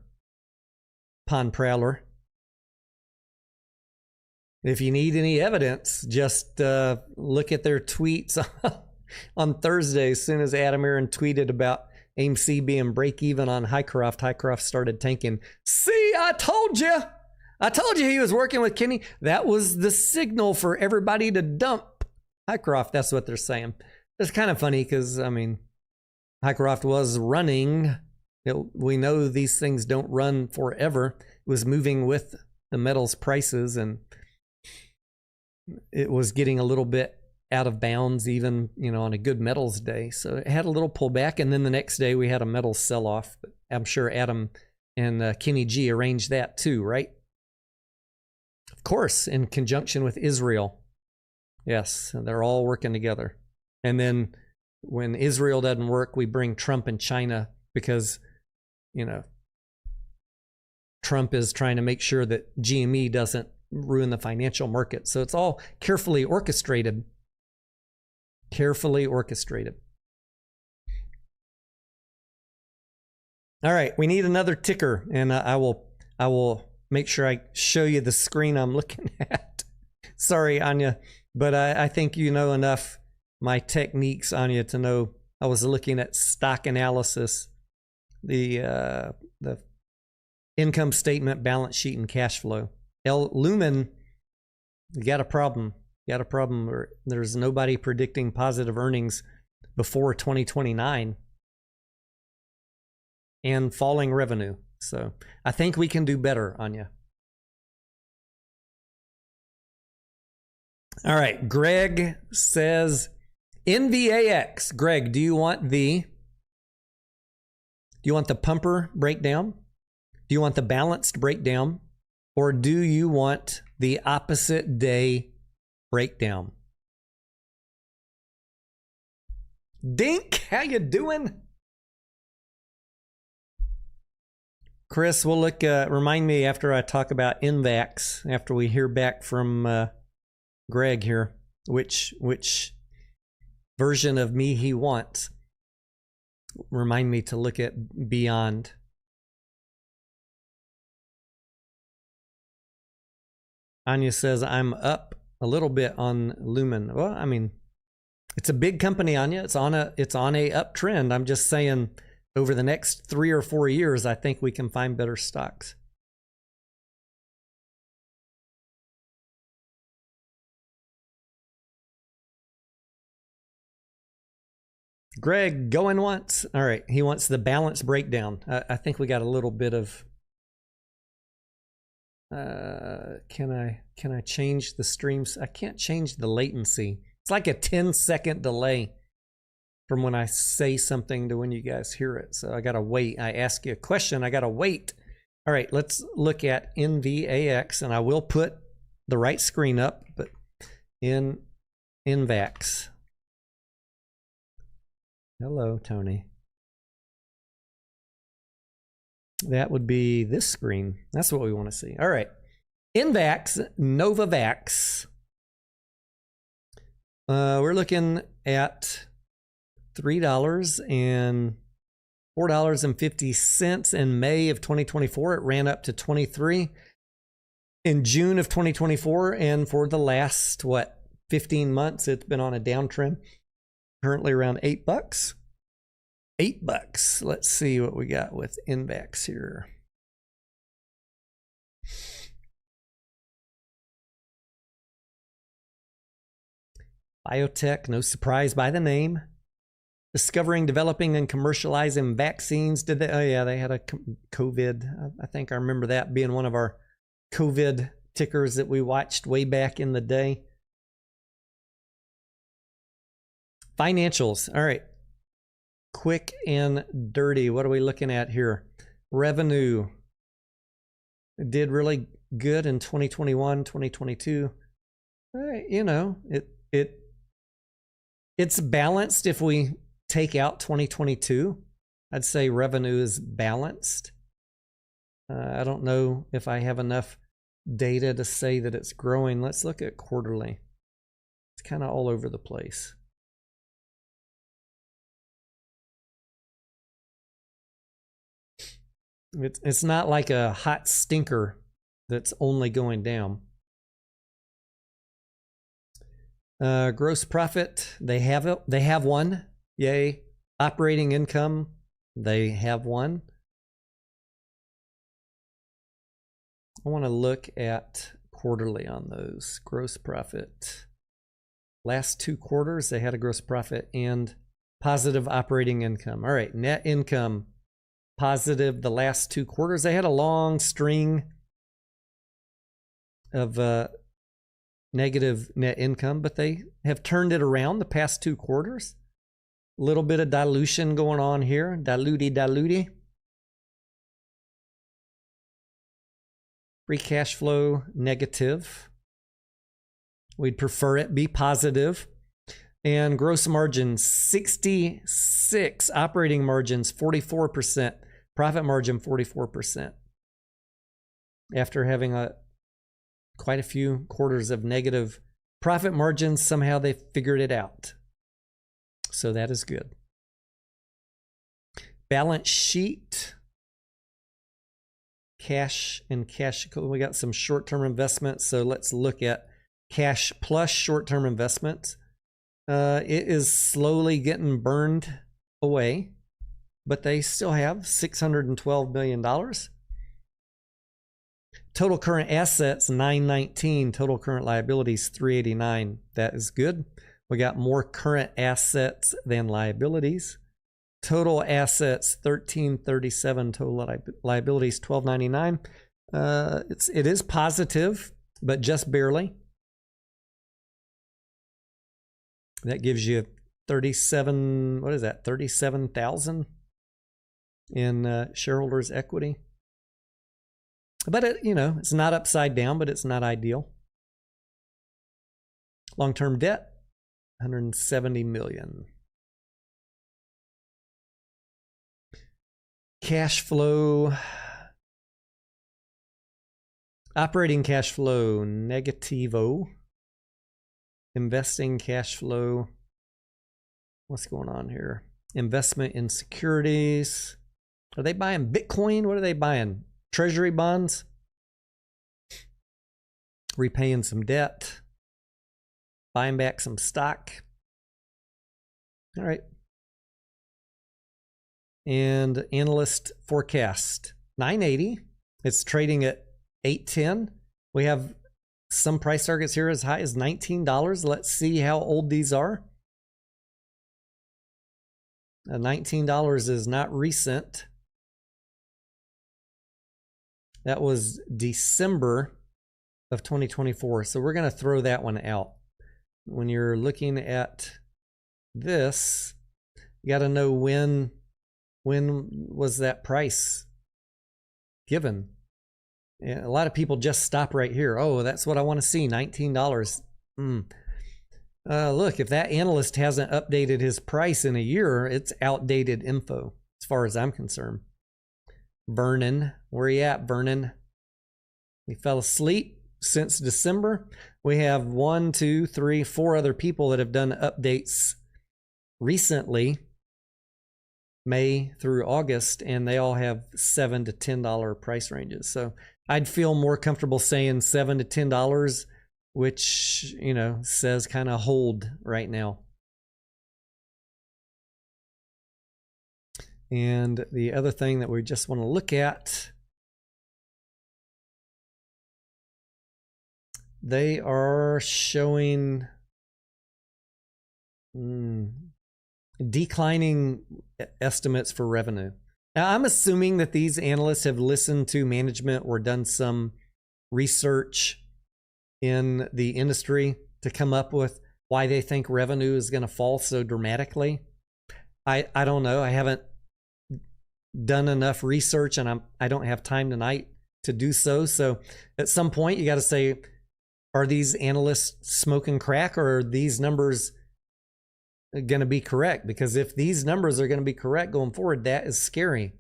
Pon Prowler. If you need any evidence, just look at their tweets on Thursday. As soon as Adam Aaron tweeted about AMC being break even on Hycroft started tanking. See, I told you. I told you he was working with Kenny. That was the signal for everybody to dump Hycroft. That's what they're saying. It's kind of funny because, I mean, Hycroft was running. We know these things don't run forever. It was moving with the metals prices, and it was getting a little bit out of bounds even, on a good metals day. So it had a little pullback, and then the next day we had a metals sell-off. But I'm sure Adam and Kenny G arranged that too, right? Of course, in conjunction with Israel. Yes, they're all working together. And then when Israel doesn't work, we bring Trump and China because, Trump is trying to make sure that GME doesn't ruin the financial market. So it's all carefully orchestrated. Carefully orchestrated. All right, we need another ticker, and I will make sure I show you the screen I'm looking at. Sorry, Anya, but I think you know enough my techniques, Anya, to know I was looking at stock analysis, the income statement, balance sheet, and cash flow. LUMN, you got a problem. You got a problem. There's nobody predicting positive earnings before 2029 and falling revenue. So I think we can do better, Anya. All right. Greg says NVAX. Greg, do you want the pumper breakdown? Do you want the balanced breakdown? Or do you want the opposite day breakdown? Dink, how you doing? Chris, we'll look, remind me after I talk about NVAX, after we hear back from Greg here, which version of me he wants. Remind me to look at BYND. Anya says, I'm up a little bit on LUMN. Well, I mean, it's a big company, Anya. It's on a uptrend. I'm just saying over the next 3 or 4 years, I think we can find better stocks. Greg, going once. All right, he wants the balance breakdown. I think we got a little bit of. Can I change the streams? I can't change the latency. It's like a 10-second delay from when I say something to when you guys hear it. So I gotta wait. I ask you a question, I gotta wait. All right, let's look at NVAX, and I will put the right screen up, but in NVAX. Hello, Tony. That would be this screen. That's what we want to see. All right. NVAX, Novavax. We're looking at $3 and $4.50 in May of 2024. It ran up to 23 in June of 2024. And for the last, 15 months, it's been on a downtrend. Currently around $8. $8. Let's see what we got with NVAX here. Biotech, no surprise by the name. Discovering, developing, and commercializing vaccines. Did they? Oh yeah, they had a COVID. I think I remember that being one of our COVID tickers that we watched way back in the day. Financials. All right. Quick and dirty. What are we looking at here? Revenue. It did really good in 2021, 2022. You know, it's balanced if we take out 2022. I'd say revenue is balanced. I don't know if I have enough data to say that it's growing. Let's look at quarterly. It's kind of all over the place. It's not like a hot stinker that's only going down. Gross profit, they have one. Yay. Operating income, they have one. I want to look at quarterly on those. Gross profit. Last 2 quarters, they had a gross profit and positive operating income. All right, net income. Positive the last 2 quarters. They had a long string of negative net income, but they have turned it around the past 2 quarters. A little bit of dilution going on here. Diluty. Free cash flow negative. We'd prefer it be positive. And gross margin 66, operating margins 44%. Profit margin 44%. After having quite a few quarters of negative profit margins, somehow they figured it out. So that is good. Balance sheet. cash and cash. We got some short-term investments, so let's look at cash plus short-term investments. It is slowly getting burned away, but they still have $612 million. Total current assets, 919. Total current liabilities, 389. That is good. We got more current assets than liabilities. Total assets, 1337. Total liabilities, 1299. It is positive, but just barely. That gives you 37, what is that? 37,000 in shareholders' equity. But it's not upside down, but it's not ideal. Long-term debt, 170 million. Cash flow, operating cash flow, negativo. Investing cash flow. What's going on here? Investment in securities. Are they buying Bitcoin? What are they buying? Treasury bonds? Repaying some debt. Buying back some stock. All right. And analyst forecast, 980. It's trading at 810. We have some price targets here as high as $19. Let's see how old these are. $19 is not recent. That was December of 2024. So we're going to throw that one out. When you're looking at this, you got to know when was that price given. A lot of people just stop right here. Oh, that's what I want to see, $19. Look, if that analyst hasn't updated his price in a year, it's outdated info as far as I'm concerned. Vernon, where are you at, Vernon? He fell asleep since December. We have 1, 2, 3, 4 other people that have done updates recently, May through August, and they all have $7 to $10 price ranges. So I'd feel more comfortable saying $7 to $10, which, says kind of hold right now. And the other thing that we just want to look at, they are showing declining estimates for revenue. Now, I'm assuming that these analysts have listened to management or done some research in the industry to come up with why they think revenue is going to fall so dramatically. I don't know. I haven't done enough research, and I don't have time tonight to do so. So at some point, you got to say, are these analysts smoking crack, or are these numbers going to be correct? Because if these numbers are going to be correct going forward, that is scary.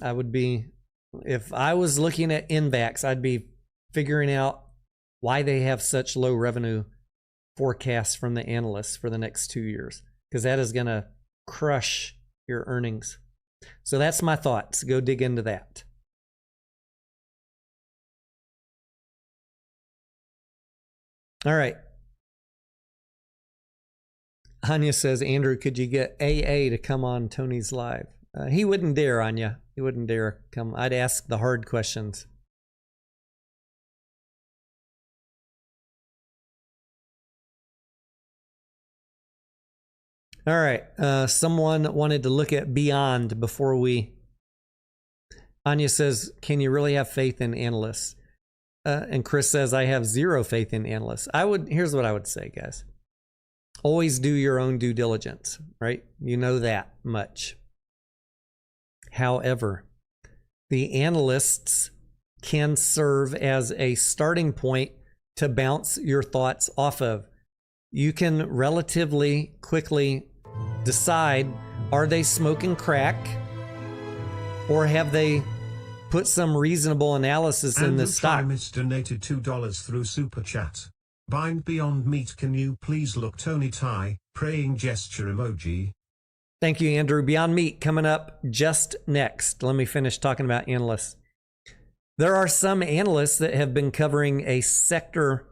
I would be, if I was looking at NVAX, I'd be figuring out why they have such low revenue forecasts from the analysts for the next 2 years, because that is going to crush your earnings. So that's my thoughts. Go dig into that. All right. Anya says, Andrew, could you get AA to come on Tony's live? He wouldn't dare, Anya. He wouldn't dare come. I'd ask the hard questions. All right. Someone wanted to look at BYND before we... Anya says, can you really have faith in analysts? And Chris says, I have zero faith in analysts. Here's what I would say, guys. Always do your own due diligence, right? You know that much. However, the analysts can serve as a starting point to bounce your thoughts off of. You can relatively quickly decide, are they smoking crack, or have they put some reasonable analysis in the stock? Andrew Primus donated $2 through Super Chat. Bind Beyond Meat, can you please look Tony Ty, praying gesture emoji? Thank you, Andrew. Beyond Meat coming up just next. Let me finish talking about analysts. There are some analysts that have been covering a sector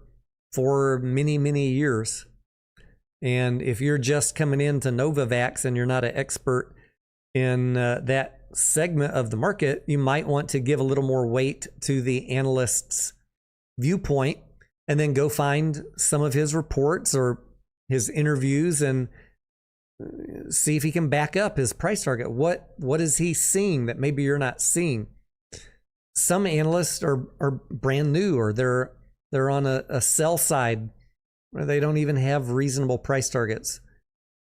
for many, many years. And if you're just coming into Novavax and you're not an expert in that segment of the market, you might want to give a little more weight to the analyst's viewpoint and then go find some of his reports or his interviews and see if he can back up his price target. What is he seeing that maybe you're not seeing? Some analysts are brand new, or they're on a sell side where they don't even have reasonable price targets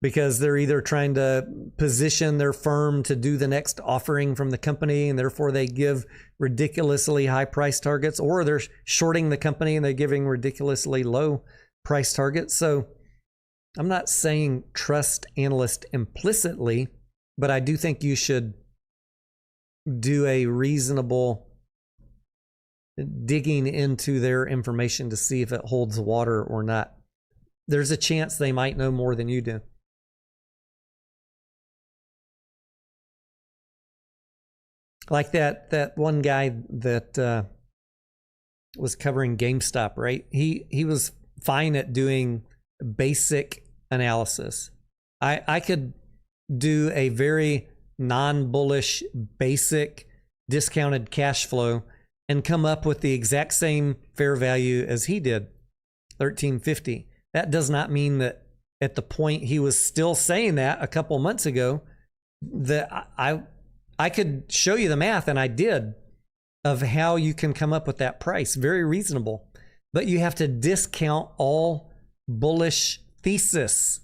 because they're either trying to position their firm to do the next offering from the company, and therefore they give ridiculously high price targets, or they're shorting the company and they're giving ridiculously low price targets. So I'm not saying trust analysts implicitly, but I do think you should do a reasonable digging into their information to see if it holds water or not. There's a chance they might know more than you do. Like that one guy that was covering GameStop, right? He was fine at doing basic analysis. I could do a very non-bullish basic discounted cash flow and come up with the exact same fair value as he did, $13.50. That does not mean that at the point he was still saying that a couple months ago, that I could show you the math, and I did, of how you can come up with that price. Very reasonable. But you have to discount all bullish thesis.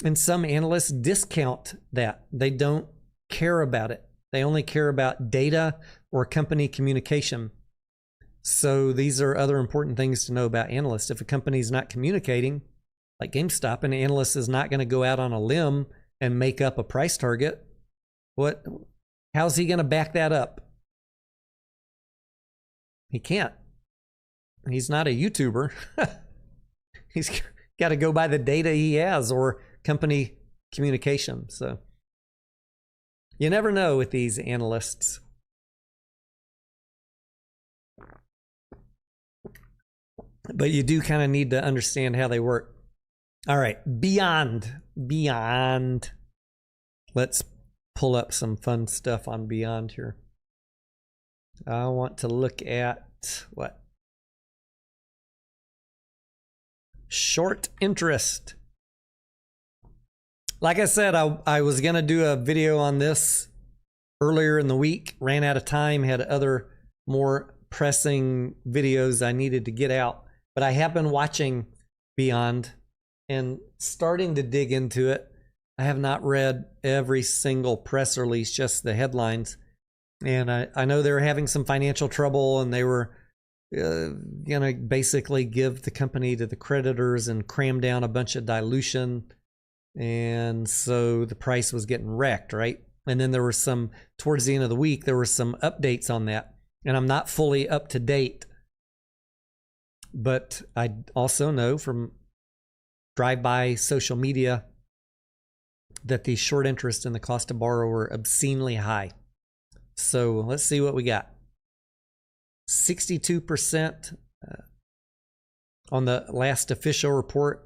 And some analysts discount that. They don't care about it. They only care about data or company communication. So these are other important things to know about analysts. If a company is not communicating, like GameStop, an analyst is not going to go out on a limb and make up a price target. How's he going to back that up? He can't. He's not a YouTuber. He's got to go by the data he has or company communication. So you never know with these analysts. But you do kind of need to understand how they work. All right, beyond. Let's pull up some fun stuff on Beyond here. I want to look at what? Short interest. Like I said, I was going to do a video on this earlier in the week. Ran out of time, had other more pressing videos I needed to get out. But I have been watching Beyond and starting to dig into it. I have not read every single press release, just the headlines. And I know they were having some financial trouble, and they were going to basically give the company to the creditors and cram down a bunch of dilution. And so the price was getting wrecked, right? And then there were some, towards the end of the week, there were some updates on that. And I'm not fully up to date. But I also know from drive-by social media that the short interest and the cost to borrow are obscenely high. So let's see what we got. 62% on the last official report.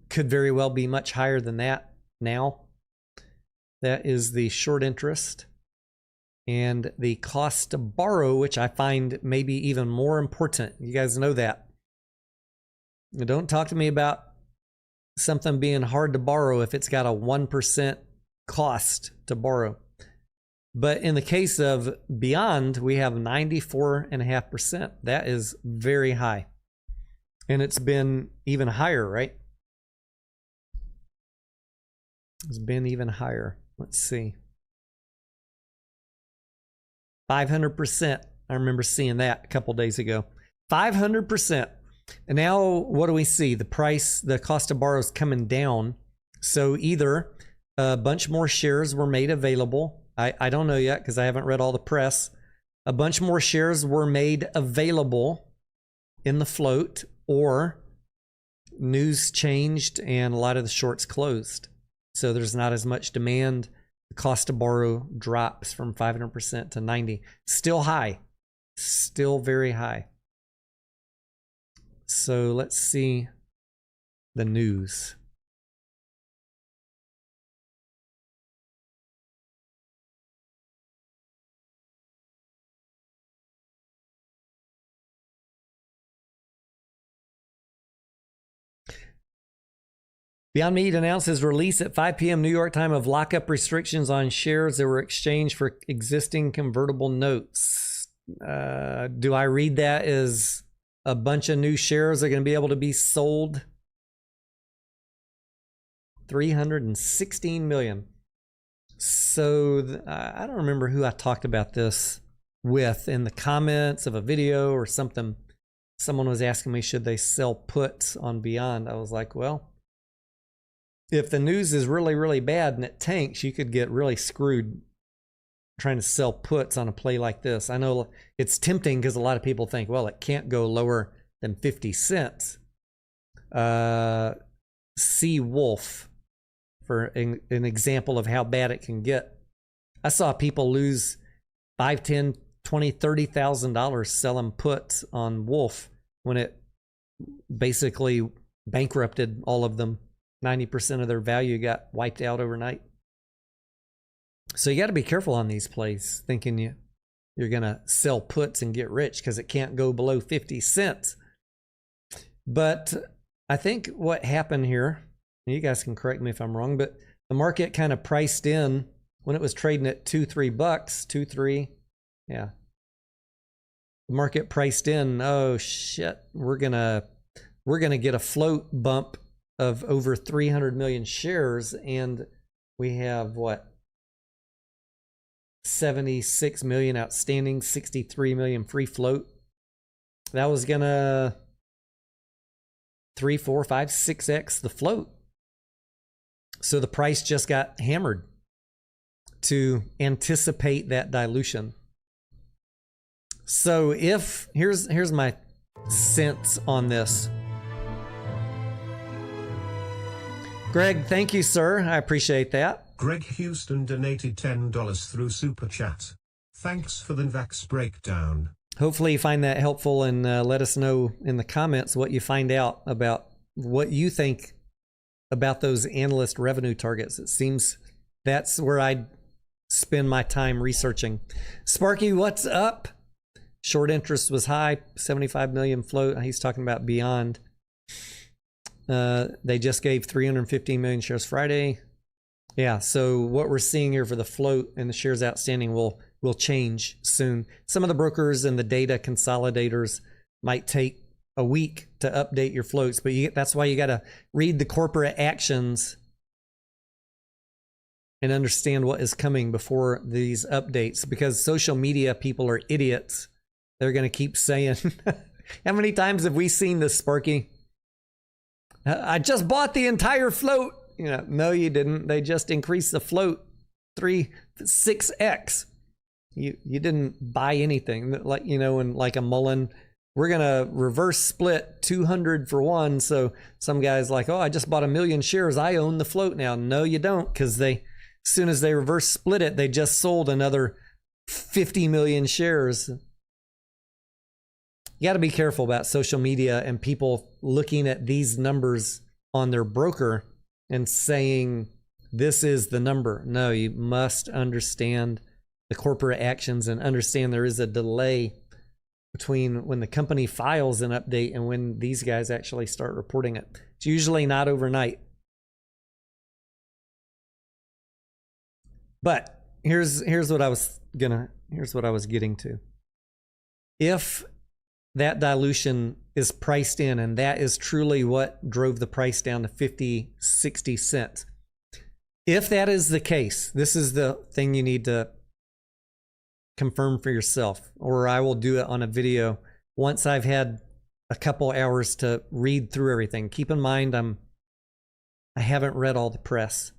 Could very well be much higher than that now. That is the short interest. And the cost to borrow, which I find maybe even more important. You guys know that. Don't talk to me about something being hard to borrow if it's got a 1% cost to borrow. But in the case of Beyond, we have 94.5%. That is very high. And it's been even higher, right? It's been even higher. Let's see. 500%. I remember seeing that a couple days ago. 500%. And now what do we see? The price, the cost to borrow is coming down. So either a bunch more shares were made available. I don't know yet because I haven't read all the press. A bunch more shares were made available in the float, or news changed and a lot of the shorts closed. So there's not as much demand. The cost to borrow drops from 500% to 90. Still high. Still very high. So let's see the news. Beyond Meat announces release at 5 p.m. New York time of lockup restrictions on shares that were exchanged for existing convertible notes. Do I read that as a bunch of new shares are going to be able to be sold? 316 million. So I don't remember who I talked about this with in the comments of a video or something. Someone was asking me, should they sell puts on Beyond? I was like, well, if the news is really, really bad and it tanks, you could get really screwed trying to sell puts on a play like this. I know it's tempting because a lot of people think, well, it can't go lower than 50 cents. See Wolf for an example of how bad it can get. I saw people lose $5, $10, $20, $30,000 selling puts on Wolf when it basically bankrupted all of them. 90% of their value got wiped out overnight. So you got to be careful on these plays, thinking you're going to sell puts and get rich because it can't go below 50 cents. But I think what happened here, and you guys can correct me if I'm wrong, but the market kind of priced in when it was trading at $2-3, $2-3. Yeah. The market priced in, oh shit, we're going to get a float bump of over 300 million shares, and we have what, 76 million outstanding, 63 million free float. That was gonna 3, 4, 5, 6x the float. So the price just got hammered to anticipate that dilution. So if here's my sense on this. Greg, thank you, sir. I appreciate that. Greg Houston donated $10 through Super Chat. Thanks for the NVAX breakdown. Hopefully you find that helpful, and let us know in the comments what you find out about what you think about those analyst revenue targets. It seems that's where I spend my time researching. Sparky, what's up? Short interest was high, 75 million float. He's talking about Beyond. They just gave 315 million shares Friday. Yeah, so what we're seeing here for the float and the shares outstanding will change soon. Some of the brokers and the data consolidators might take a week to update your floats, but that's why you got to read the corporate actions and understand what is coming before these updates, because social media people are idiots. They're going to keep saying, how many times have we seen this, Sparky? I just bought the entire float. You know, no, you didn't. They just increased the float 6x. You didn't buy anything. Like, you know, in like a Mullen, we're gonna reverse split 200 for one. So some guy's like, oh, I just bought 1 million shares. I own the float now. No, you don't, because as soon as they reverse split it, they just sold another 50 million shares. You got to be careful about social media and people looking at these numbers on their broker and saying, this is the number. No, you must understand the corporate actions and understand there is a delay between when the company files an update and when these guys actually start reporting it. It's usually not overnight. But here's what I was getting to. If that dilution is priced in, and that is truly what drove the price down to 50, 60 cents. If that is the case, this is the thing you need to confirm for yourself, or I will do it on a video once I've had a couple hours to read through everything. Keep in mind, I haven't read all the press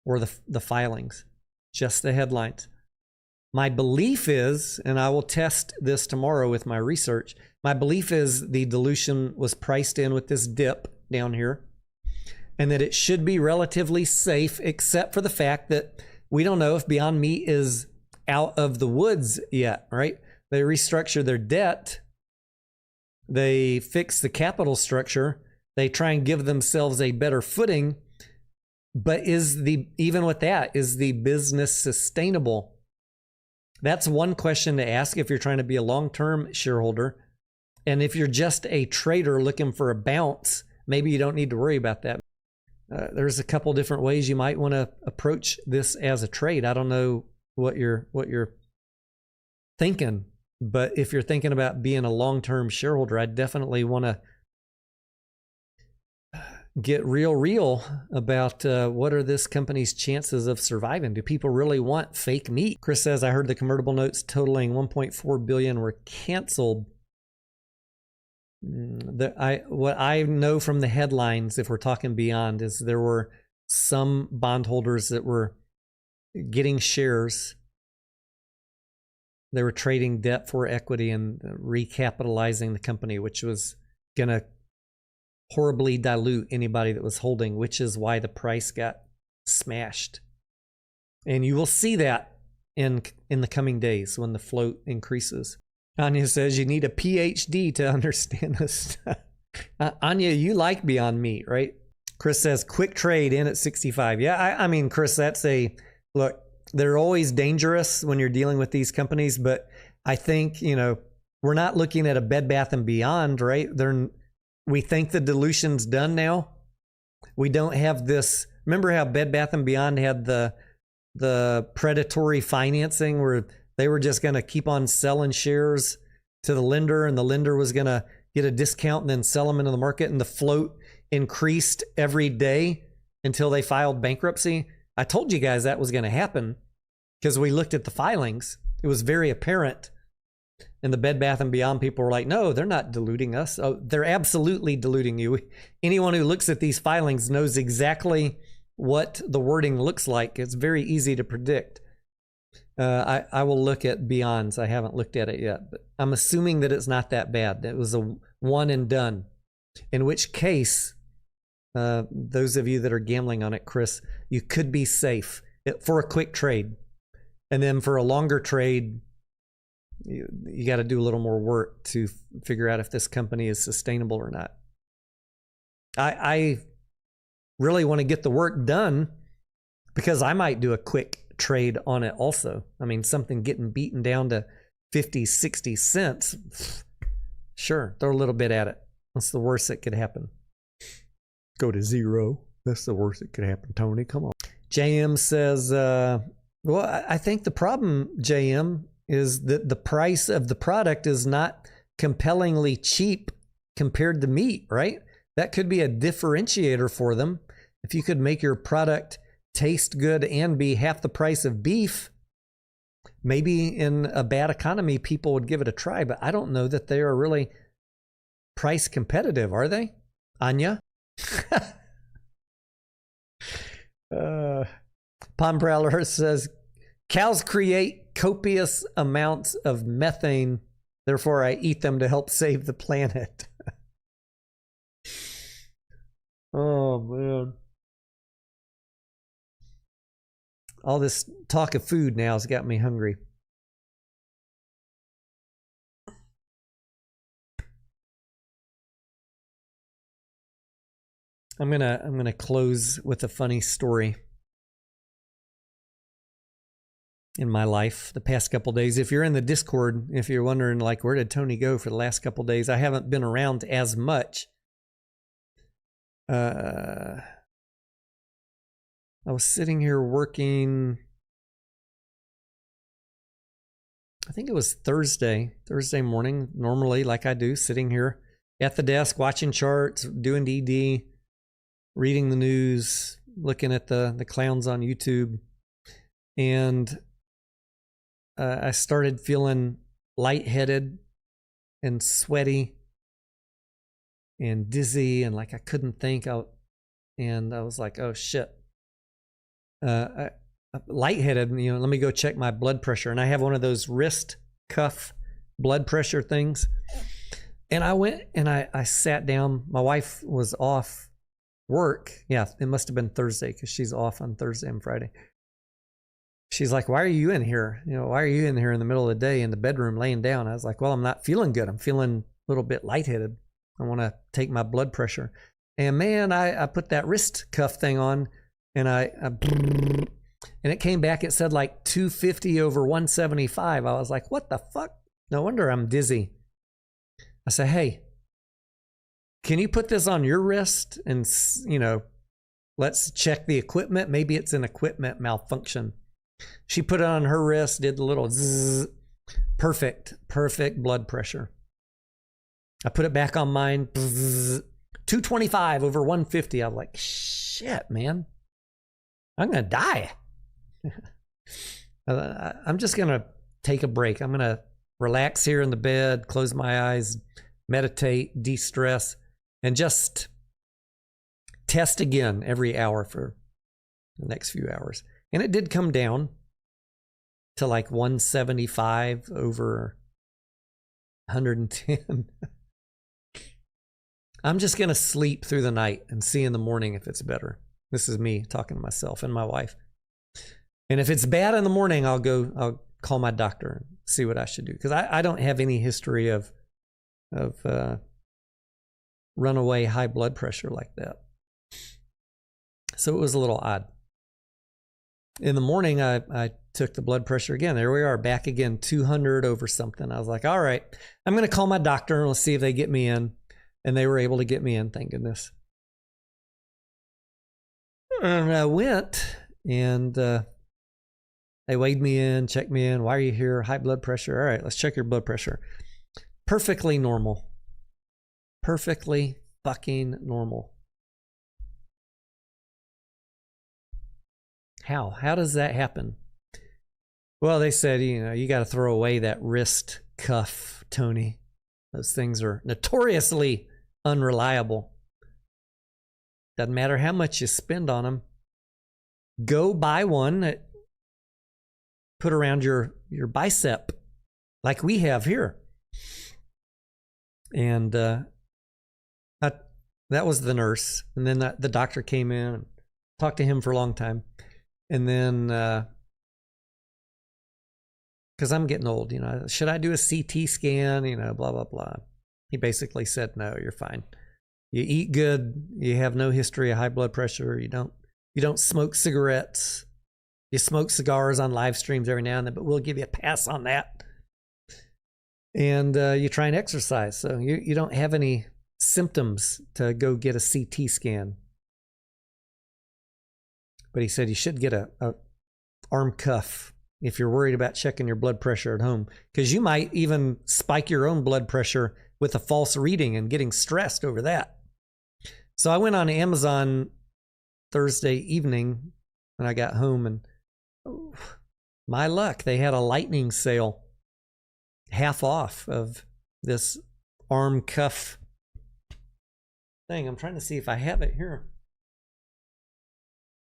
or the filings, just the headlines. My belief is, and I will test this tomorrow with my research, my belief is the dilution was priced in with this dip down here. and that it should be relatively safe, except for the fact that we don't know if Beyond Meat is out of the woods yet, right? They restructure their debt. They fix the capital structure. They try and give themselves a better footing. But even with that, is the business sustainable? That's one question to ask if you're trying to be a long-term shareholder. And if you're just a trader looking for a bounce, maybe you don't need to worry about that. There's a couple different ways you might want to approach this as a trade. I don't know what you're thinking, but if you're thinking about being a long-term shareholder, I definitely want to get real about what are this company's chances of surviving. Do people really want fake meat? Chris says, I heard the convertible notes totaling 1.4 billion were canceled. What I know from the headlines, if we're talking Beyond, is there were some bondholders that were getting shares. They were trading debt for equity and recapitalizing the company, which was going to horribly dilute anybody that was holding, which is why the price got smashed. And you will see that in the coming days when the float increases. Anya says you need a PhD to understand this stuff. Anya, you like Beyond Meat, right? Chris says quick trade in at 65. Yeah, I mean, Chris, look, they're always dangerous when you're dealing with these companies, but I think, we're not looking at a Bed Bath & Beyond, right? We think the dilution's done now. We don't have this. Remember how Bed Bath & Beyond had the predatory financing where they were just going to keep on selling shares to the lender, and the lender was going to get a discount and then sell them into the market, and the float increased every day until they filed bankruptcy. I told you guys that was going to happen because we looked at the filings. It was very apparent. And the Bed Bath & Beyond people were like, no, they're not diluting us. Oh, they're absolutely diluting you. Anyone who looks at these filings knows exactly what the wording looks like. It's very easy to predict. I will look at Beyond's. I haven't looked at it yet, but I'm assuming that it's not that bad. It was a one and done. In which case, those of you that are gambling on it, Chris, you could be safe for a quick trade. And then for a longer trade, you got to do a little more work to figure out if this company is sustainable or not. I really want to get the work done because I might do a quick trade on it also. I mean, something getting beaten down to 50, 60 cents. Sure, throw a little bit at it. What's the worst that could happen? Go to zero. That's the worst that could happen, Tony. Come on. JM says, well, I think the problem, JM, is that the price of the product is not compellingly cheap compared to meat, right? That could be a differentiator for them. If you could make your product taste good and be half the price of beef, maybe in a bad economy, people would give it a try, but I don't know that they are really price competitive, are they? Anya? Palm Prowler says, cows create copious amounts of methane, therefore I eat them to help save the planet. Oh, man. All this talk of food now has got me hungry. I'm gonna close with a funny story in my life the past couple days. If you're in the Discord, if you're wondering like where did Tony go for the last couple days, I haven't been around as much. I was sitting here working, I think it was Thursday morning, normally like I do, sitting here at the desk, watching charts, doing DD, reading the news, looking at the clowns on YouTube. And I started feeling lightheaded and sweaty and dizzy and like I couldn't think out. And I was like, oh shit. Lightheaded, let me go check my blood pressure. And I have one of those wrist cuff blood pressure things. And I went and I sat down. My wife was off work. Yeah, it must have been Thursday because she's off on Thursday and Friday. She's like, why are you in here? Why are you in here in the middle of the day in the bedroom laying down? I was like, well, I'm not feeling good. I'm feeling a little bit lightheaded. I want to take my blood pressure. And man, I put that wrist cuff thing on and and it came back. It said like 250 over 175. I was like, what the fuck? No wonder I'm dizzy. I said, hey, can you put this on your wrist and, let's check the equipment. Maybe it's an equipment malfunction. She put it on her wrist, did the little zzz. Perfect blood pressure. I put it back on mine. Bzz, 225 over 150. I was like, shit, man. I'm going to die. I'm just going to take a break. I'm going to relax here in the bed, close my eyes, meditate, de-stress, and just test again every hour for the next few hours. And it did come down to like 175 over 110. I'm just going to sleep through the night and see in the morning if it's better. This is me talking to myself and my wife. And if it's bad in the morning, I'll call my doctor and see what I should do. Because I don't have any history of runaway high blood pressure like that. So it was a little odd. In the morning, I took the blood pressure again. There we are, back again, 200 over something. I was like, all right, I'm going to call my doctor and we'll see if they get me in. And they were able to get me in, thank goodness. And I went and they weighed me in, checked me in. Why are you here? High blood pressure. All right, let's check your blood pressure. Perfectly normal. Perfectly fucking normal. How does that happen? Well, they said, you got to throw away that wrist cuff, Tony. Those things are notoriously unreliable. Doesn't matter how much you spend on them. Go buy one that put around your bicep like we have here. And that was the nurse. And then the doctor came in and talked to him for a long time. And then, because I'm getting old, should I do a CT scan? Blah, blah, blah. He basically said, no, you're fine. You eat good. You have no history of high blood pressure. You don't smoke cigarettes. You smoke cigars on live streams every now and then, but we'll give you a pass on that. And you try and exercise. So you don't have any symptoms to go get a CT scan. But he said you should get a arm cuff if you're worried about checking your blood pressure at home, because you might even spike your own blood pressure with a false reading and getting stressed over that. So I went on Amazon Thursday evening when I got home, and my luck, they had a lightning sale, half off of this arm cuff thing. I'm trying to see if I have it here.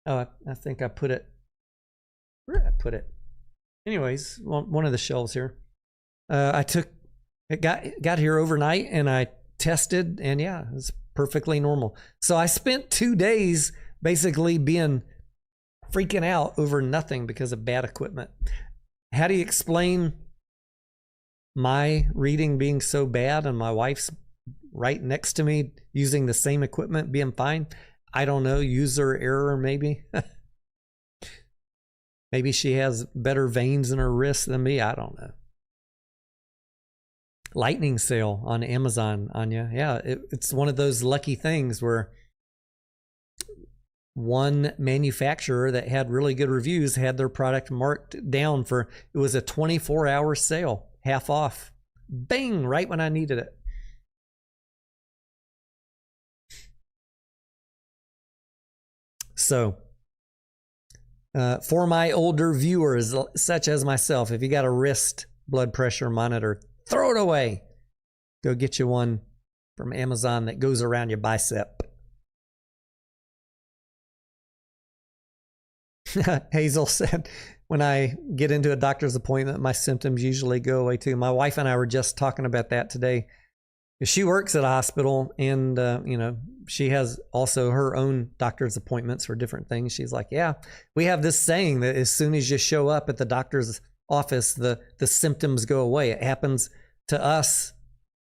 Oh, I think I put it. Where did I put it? Anyways, one of the shelves here. I took it, got here overnight, and I tested, and yeah, it's perfectly normal. So I spent 2 days basically freaking out over nothing because of bad equipment. How do you explain my reading being so bad and my wife's right next to me using the same equipment being fine? I don't know, user error maybe. Maybe she has better veins in her wrist than me. I don't know. Lightning sale on Amazon, Anya. Yeah, it's one of those lucky things where one manufacturer that had really good reviews had their product marked down for, it was a 24-hour sale, half off. Bang, right when I needed it. So, for my older viewers, such as myself, if you got a wrist blood pressure monitor, throw it away. Go get you one from Amazon that goes around your bicep. Hazel said, when I get into a doctor's appointment, my symptoms usually go away too. My wife and I were just talking about that today. She works at a hospital, and you know, she has also her own doctor's appointments for different things. She's like, yeah, we have this saying that as soon as you show up at the doctor's office, the symptoms go away. It happens to us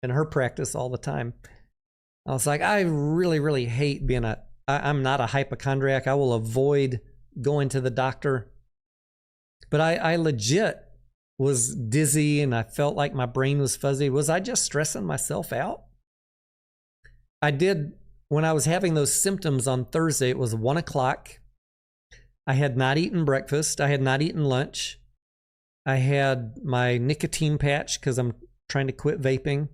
in her practice all the time. I was like, I really hate being I'm not a hypochondriac. I will avoid going to the doctor, but I legit was dizzy and I felt like my brain was fuzzy. Was I just stressing myself out? I did, when I was having those symptoms on Thursday, it was 1 o'clock. I had not eaten breakfast. I had not eaten lunch. I had my nicotine patch because I'm trying to quit vaping,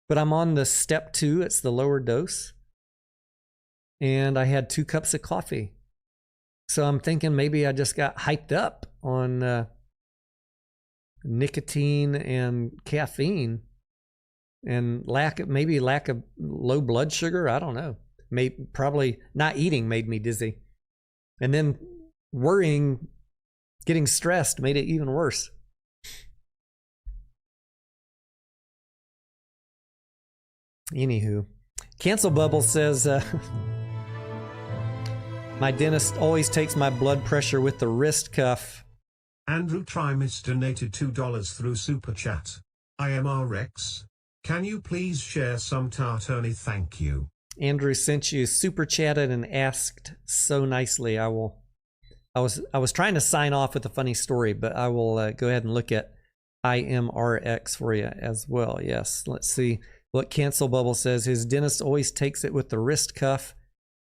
but I'm on the step 2. It's the lower dose. And I had 2 cups of coffee. So I'm thinking maybe I just got hyped up on nicotine and caffeine and lack of low blood sugar. I don't know. Probably not eating made me dizzy. And then worrying, getting stressed made it even worse. Anywho, Cancel Bubble says, my dentist always takes my blood pressure with the wrist cuff. Andrew Trimis donated $2 through Super Chat. IMRX. Can you please share some Tartani? Thank you. Andrew sent you super chatted and asked so nicely. I was trying to sign off with a funny story, but I will go ahead and look at IMRX for you as well. Yes, let's see what Cancel Bubble says. His dentist always takes it with the wrist cuff.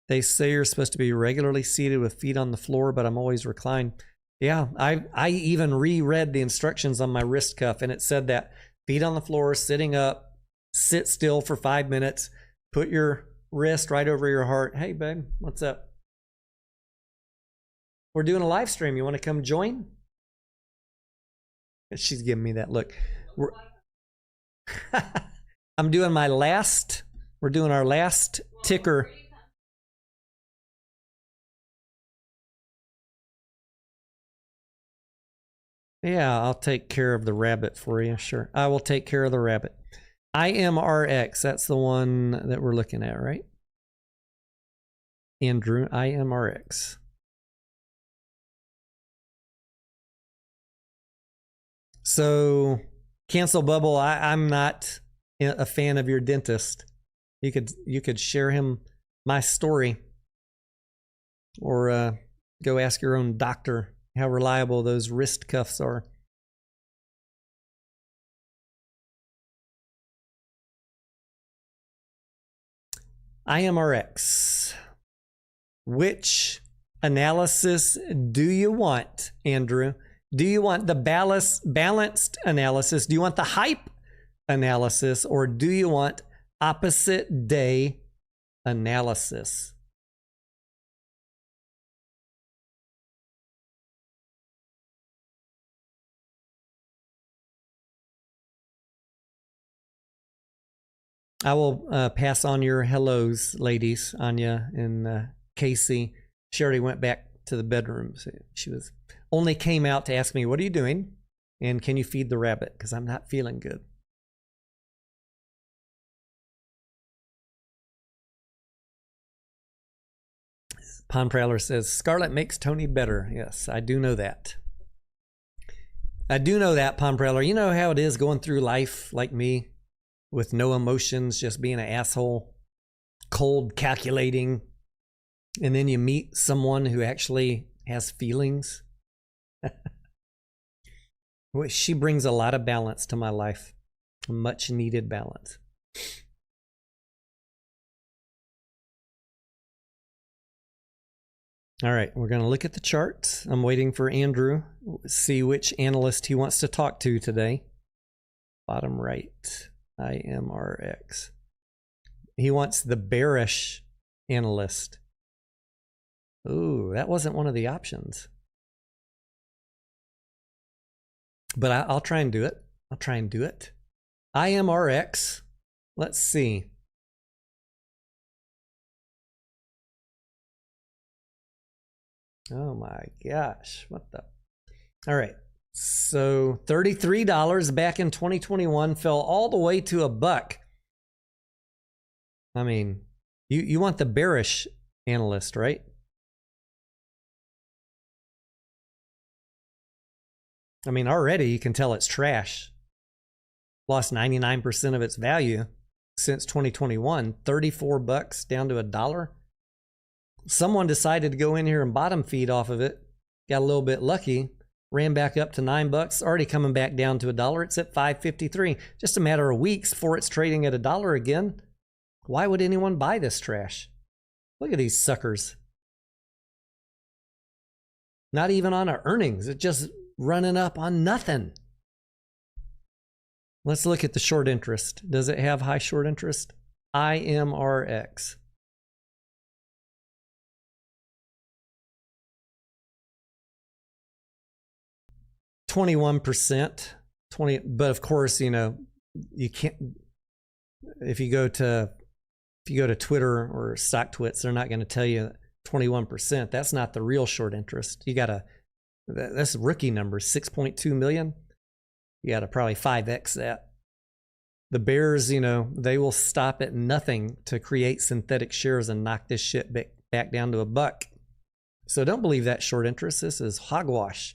They say you're supposed to be regularly seated with feet on the floor, but I'm always reclined. Yeah, I even reread the instructions on my wrist cuff, and it said that feet on the floor, sitting up, sit still for 5 minutes, put your wrist right over your heart. Hey, babe, what's up? We're doing a live stream. You want to come join? She's giving me that look. I'm doing my last, we're doing our last ticker. Yeah, I'll take care of the rabbit for you. Sure. I will take care of the rabbit. IMRX, that's the one that we're looking at, right? Andrew, IMRX. So, Cancel Bubble, I'm not a fan of your dentist. You could share him my story, or go ask your own doctor how reliable those wrist cuffs are. IMRX. Which analysis do you want, Andrew? Do you want the balanced analysis? Do you want the hype analysis? Or do you want opposite day analysis? I will pass on your hellos, ladies, Anya and Casey. She already went back to the bedroom. So she only came out to ask me, what are you doing? And can you feed the rabbit? Because I'm not feeling good. Pond Prowler says, Scarlett makes Tony better. Yes, I do know that. I do know that, Pond Prowler. You know how it is going through life like me, with no emotions, just being an asshole, cold, calculating, and then you meet someone who actually has feelings. She brings a lot of balance to my life, much needed balance. All right, we're going to look at the charts. I'm waiting for Andrew, see which analyst he wants to talk to today. Bottom right. IMRX. He wants the bearish analyst. Ooh, that wasn't one of the options. But I'll try and do it. I'll try and do it. IMRX. Let's see. Oh my gosh. What the? All right. So $33 back in 2021 fell all the way to $1 I mean, you want the bearish analyst, right? I mean, already you can tell it's trash. Lost 99% of its value since 2021, 34 bucks down to $1. Someone decided to go in here and bottom feed off of it, got a little bit lucky, ran back up to $9, already coming back down to $1. It's at $5.53. Just a matter of weeks before it's trading at $1 again. Why would anyone buy this trash? Look at these suckers. Not even on our earnings. It's just running up on nothing. Let's look at the short interest. Does it have high short interest? IMRX. %, 20, but of course, you know, you can't, if you go to Twitter or StockTwits, they're not going to tell you 21%. That's not the real short interest. You got to, that's rookie numbers, 6.2 million. You got to probably 5x that. The bears, you know, they will stop at nothing to create synthetic shares and knock this shit back down to $1. So don't believe that short interest. This is hogwash.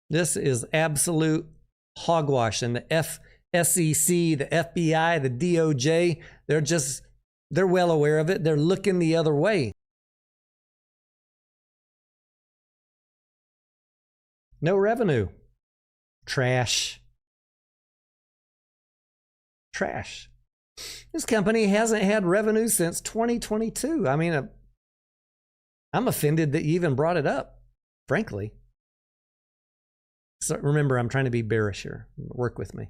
This is absolute hogwash. And the SEC, the FBI, the DOJ, they're well aware of it. They're looking the other way. No revenue. Trash. Trash. This company hasn't had revenue since 2022. I mean, I'm offended that you even brought it up, frankly. So remember, I'm trying to be bearish here. Work with me.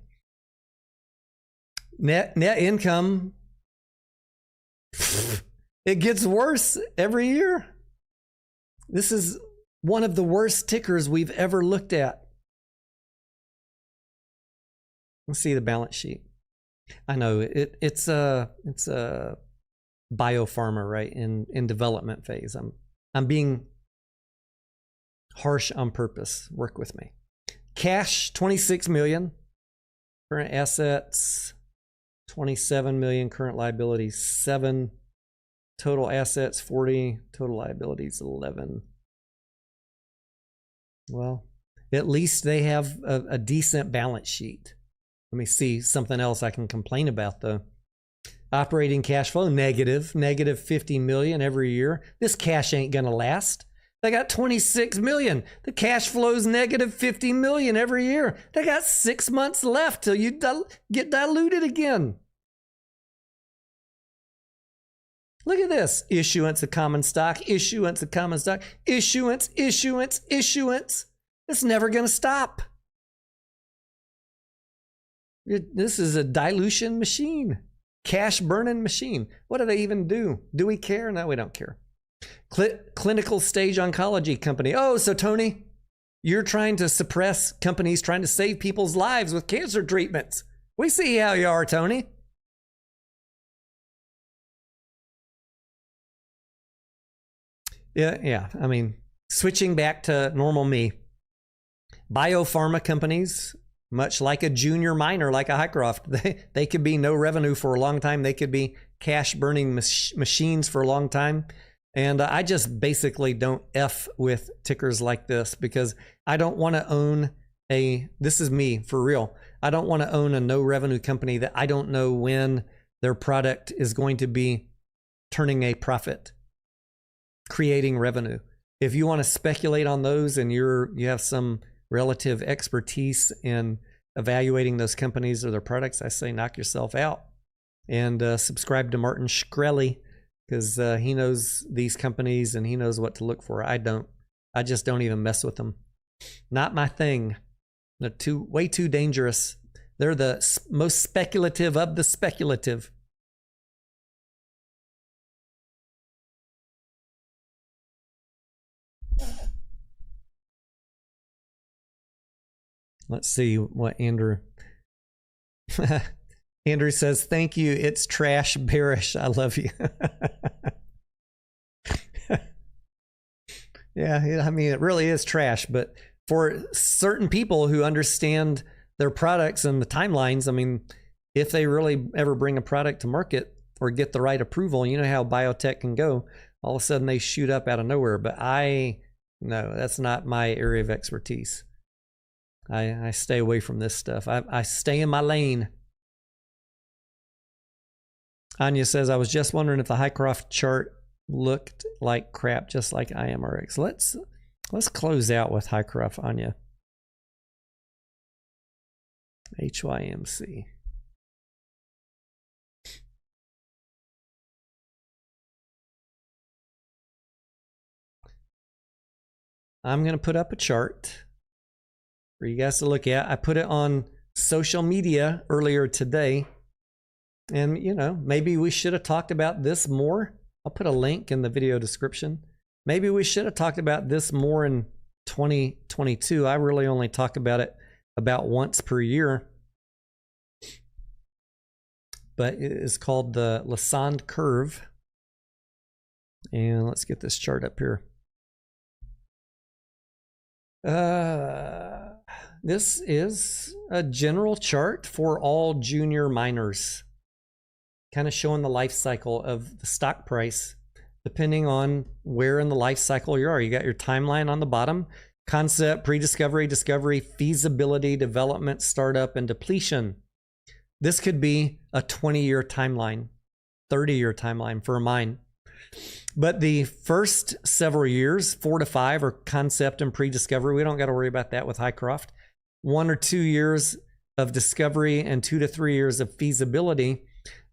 Net income, it gets worse every year. This is one of the worst tickers we've ever looked at. Let's see the balance sheet. I know it's a biopharma, right? In development phase. I'm being harsh on purpose. Work with me. Cash, 26 million. Current assets, 27 million. Current liabilities, 7. Total assets, 40. Total liabilities, 11. Well, at least they have a decent balance sheet. Let me see something else I can complain about, though. Operating cash flow, negative 50 million every year. This cash ain't gonna last. They got 26 million. The cash flow's negative 50 million every year. They got 6 months left till you get diluted again. Look at this. Issuance of common stock, issuance of common stock, issuance. It's never going to stop. This is a dilution machine, cash burning machine. What do they even do? Do we care? No, we don't care. Clinical stage oncology company. Oh, so Tony, you're trying to suppress companies trying to save people's lives with cancer treatments. We see how you are, Tony. Yeah. I mean, switching back to normal me. Biopharma companies, much like a junior miner, like a Hycroft, they could be no revenue for a long time. They could be cash burning machines for a long time. And I just basically don't F with tickers like this because I don't want to own this is me for real. I don't want to own a no revenue company that I don't know when their product is going to be turning a profit, creating revenue. If you want to speculate on those and you have some relative expertise in evaluating those companies or their products, I say knock yourself out and subscribe to Martin Shkreli. Because he knows these companies and he knows what to look for. I don't. I just don't even mess with them. Not my thing. They're way too dangerous. They're the most speculative of the speculative. Let's see what Andrew... Andrew says, thank you. It's trash bearish. I love you. Yeah, I mean, it really is trash. But for certain people who understand their products and the timelines, I mean, if they really ever bring a product to market, or get the right approval. You know how biotech can go. All of a sudden they shoot up out of nowhere. But no, that's not my area of expertise. I stay away from this stuff. I stay in my lane. Anya says, I was just wondering if the Hycroft chart looked like crap, just like IMRX. Let's close out with Hycroft, Anya. HYMC. I'm going to put up a chart for you guys to look at. I put it on social media earlier today. And, you know, maybe we should have talked about this more. I'll put a link in the video description. Maybe we should have talked about this more in 2022. I really only talk about it about once per year. But it is called the Lassonde curve. And let's get this chart up here. This is a general chart for all junior miners, kind of showing the life cycle of the stock price depending on where in the life cycle you are. You got your timeline on the bottom: concept, pre-discovery, discovery, feasibility, development, startup, and depletion. This could be a 20-year timeline, 30-year timeline for a mine. But the first several years, 4 to 5, are concept and pre-discovery. We don't got to worry about that with Hycroft. 1 or 2 years of discovery and 2 to 3 years of feasibility.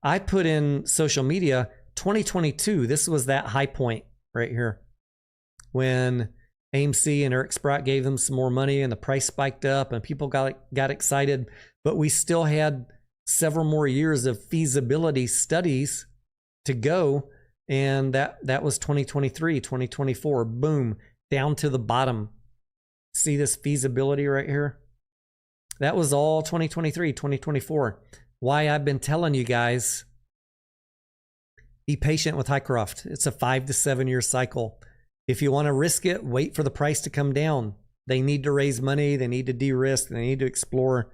I put in social media 2022. This was that high point right here when AMC and Eric Sprott gave them some more money and the price spiked up and people got excited. But we still had several more years of feasibility studies to go. And that was 2023, 2024, boom, down to the bottom. See this feasibility right here? That was all 2023, 2024. Why I've been telling you guys, be patient with Hycroft. It's a 5 to 7 year cycle. If you want to risk it, wait for the price to come down. They need to raise money. They need to de-risk. They need to explore.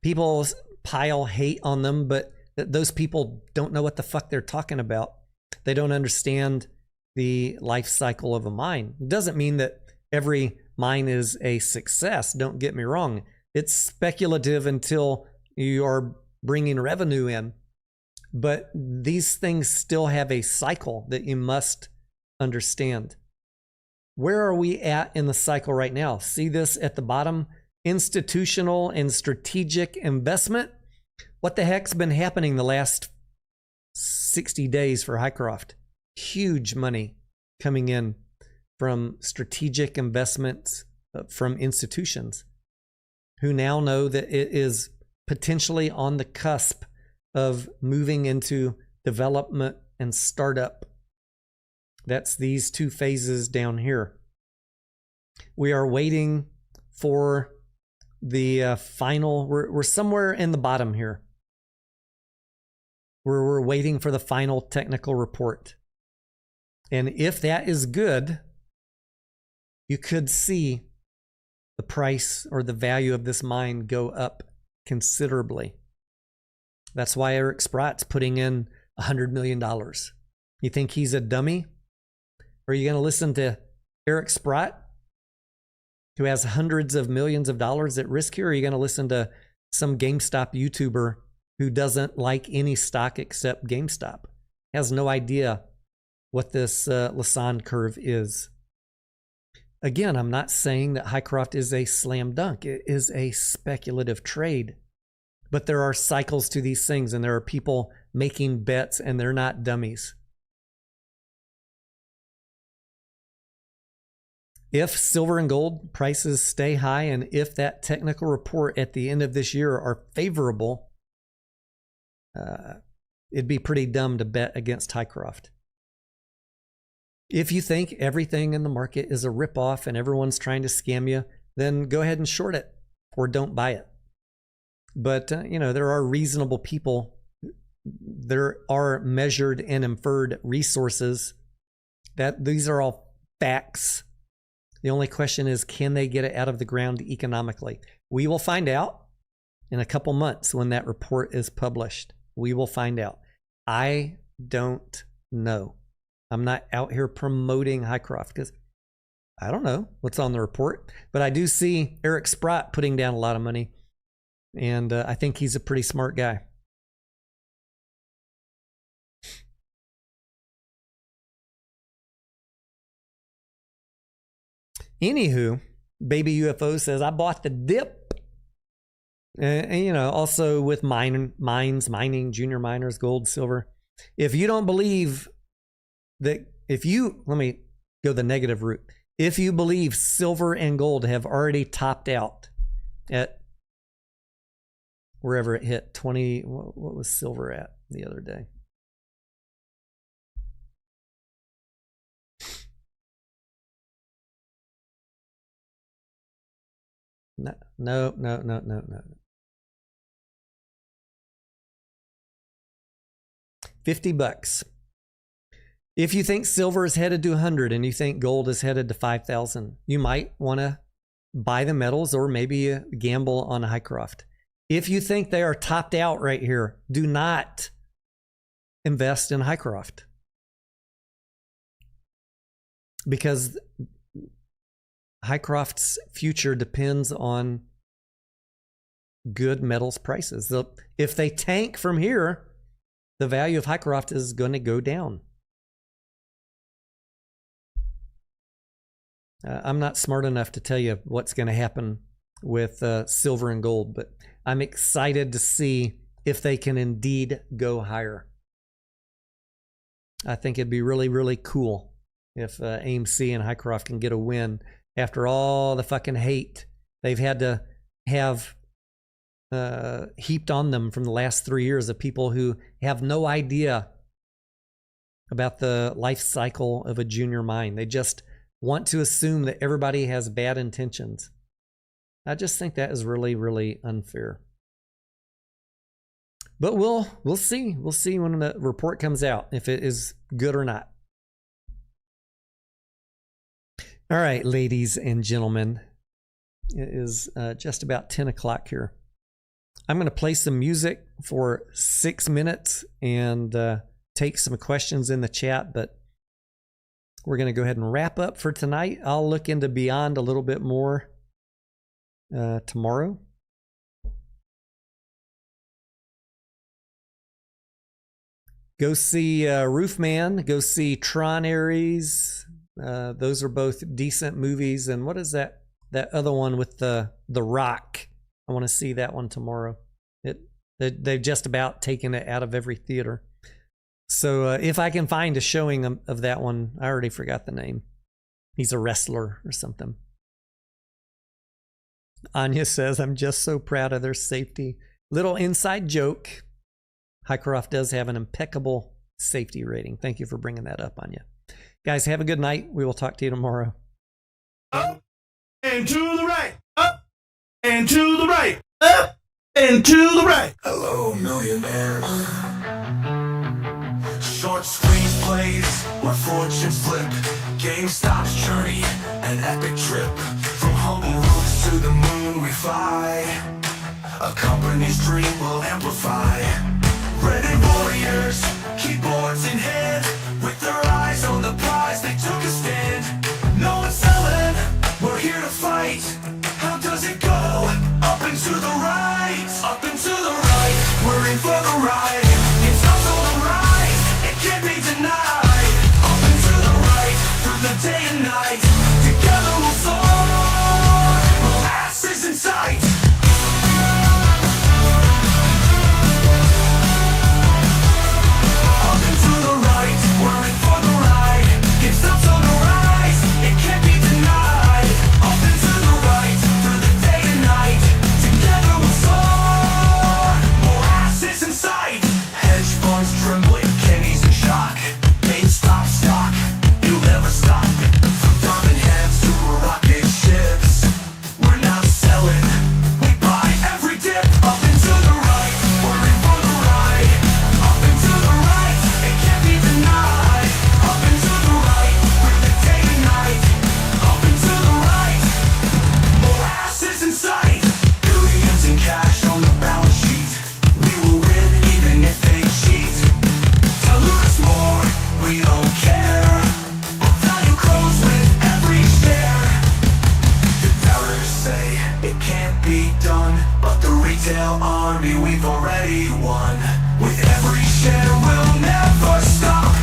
People pile hate on them, but those people don't know what the fuck they're talking about. They don't understand the life cycle of a mine. It doesn't mean that every mine is a success. Don't get me wrong. It's speculative until you are bringing revenue in. But these things still have a cycle that you must understand. Where are we at in the cycle right now? See this at the bottom? Institutional and strategic investment. What the heck's been happening the last 60 days for Hycroft? Huge money coming in from strategic investments from institutions who now know that it is potentially on the cusp of moving into development and startup. That's these two phases down here. We are waiting for the final, we're somewhere in the bottom here. We're waiting for the final technical report. And if that is good, you could see the price or the value of this mine go up considerably. That's why Eric Sprott's putting in $100 million. You think he's a dummy? Or are you going to listen to Eric Sprott, who has hundreds of millions of dollars at risk here? Or are you going to listen to some GameStop YouTuber who doesn't like any stock except GameStop? Has no idea what this Lassonde curve is. Again, I'm not saying that Hycroft is a slam dunk. It is a speculative trade. But there are cycles to these things, and there are people making bets, and they're not dummies. If silver and gold prices stay high, and if that technical report at the end of this year are favorable, it'd be pretty dumb to bet against Hycroft. If you think everything in the market is a ripoff and everyone's trying to scam you, then go ahead and short it or don't buy it. But, you know, there are reasonable people. There are measured and inferred resources. That these are all facts. The only question is, can they get it out of the ground economically? We will find out in a couple months when that report is published. We will find out. I don't know. I'm not out here promoting Hycroft because I don't know what's on the report, but I do see Eric Sprott putting down a lot of money, and I think he's a pretty smart guy. Anywho, Baby UFO says, I bought the dip. And you know, also with mining, junior miners, gold, silver. If you don't believe that, let me go the negative route. If you believe silver and gold have already topped out at wherever it hit 20, what was silver at the other day? No. $50. If you think silver is headed to 100 and you think gold is headed to 5,000, you might want to buy the metals or maybe gamble on a Hycroft. If you think they are topped out right here, do not invest in Hycroft, because Hycroft's future depends on good metals prices. If they tank from here, the value of Hycroft is going to go down. I'm not smart enough to tell you what's going to happen with silver and gold, but I'm excited to see if they can indeed go higher. I think it'd be really, really cool if AMC and Hycroft can get a win after all the fucking hate they've had to have heaped on them from the last 3 years of people who have no idea about the life cycle of a junior mine. They just want to assume that everybody has bad intentions. I just think that is really, really unfair. But we'll see. We'll see when the report comes out if it is good or not. All right, ladies and gentlemen, it is just about 10 o'clock here. I'm going to play some music for 6 minutes and take some questions in the chat, but we're going to go ahead and wrap up for tonight. I'll look into BYND a little bit more tomorrow. Go see Roofman. Go see Tron Ares. Those are both decent movies. And what is that other one with the Rock? I want to see that one tomorrow. They've just about taken it out of every theater. So if I can find a showing of that one, I already forgot the name. He's a wrestler or something. Anya says, I'm just so proud of their safety. Little inside joke. Hycroft does have an impeccable safety rating. Thank you for bringing that up, Anya. Guys, have a good night. We will talk to you tomorrow. Up and to the right. Up and to the right. Up and to the right. Hello, millionaires. Short screenplays where fortunes flip. GameStop's journey, an epic trip. From humble roots to the moon we fly. A company's dream will amplify. Ready warriors, keyboards in hand. With their eyes on the prize, they took a stand. No one's selling, we're here to fight. How does it go? Up and to the right. Up and to the right, we're in for the ride. It's up on the right, it can't be denied. Up and to the right, through the day and night. Together we'll soar, molasses in sight. can't be done, but the retail army we've already won. With every share we'll never stop.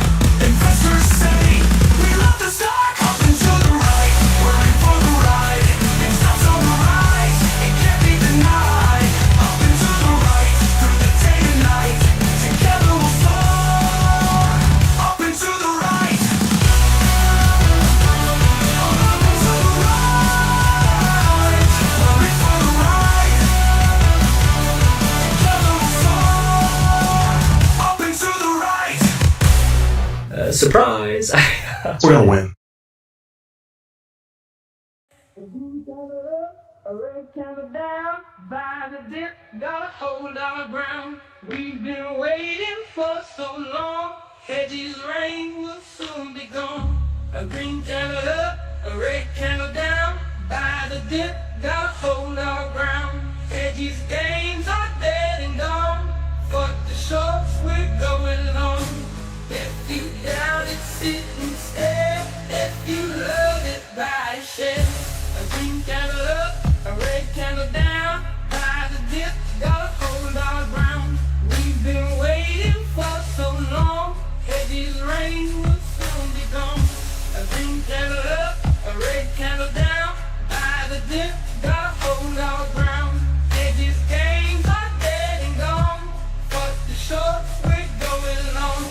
Investors say we love the stock. Up and to the right, we're in for the ride. And stock's on the rise, it can't be denied. Up and to the right, through the day and night, together we'll soar. Up and to the right. Up and to the right, we're in for the ride. Together we'll soar. Up and to the right. Surprise! We're gonna win. A red candle down by the dip, gotta hold our ground. We've been waiting for so long, hedges rain will soon be gone. A green candle up, a red candle down by the dip, gotta hold our ground. Hedges gains are dead and gone, but the shorts we're going on. If you doubt it, sit and stare. If you love it, buy a share. A green candle up, a red candle down by the dip, gotta hold our ground. We've been waiting for so long, hedges rain will soon be gone. A green candle up, a red candle down by the dip, gotta hold our ground. Hedges gains are dead and gone, but the shorts we're going on.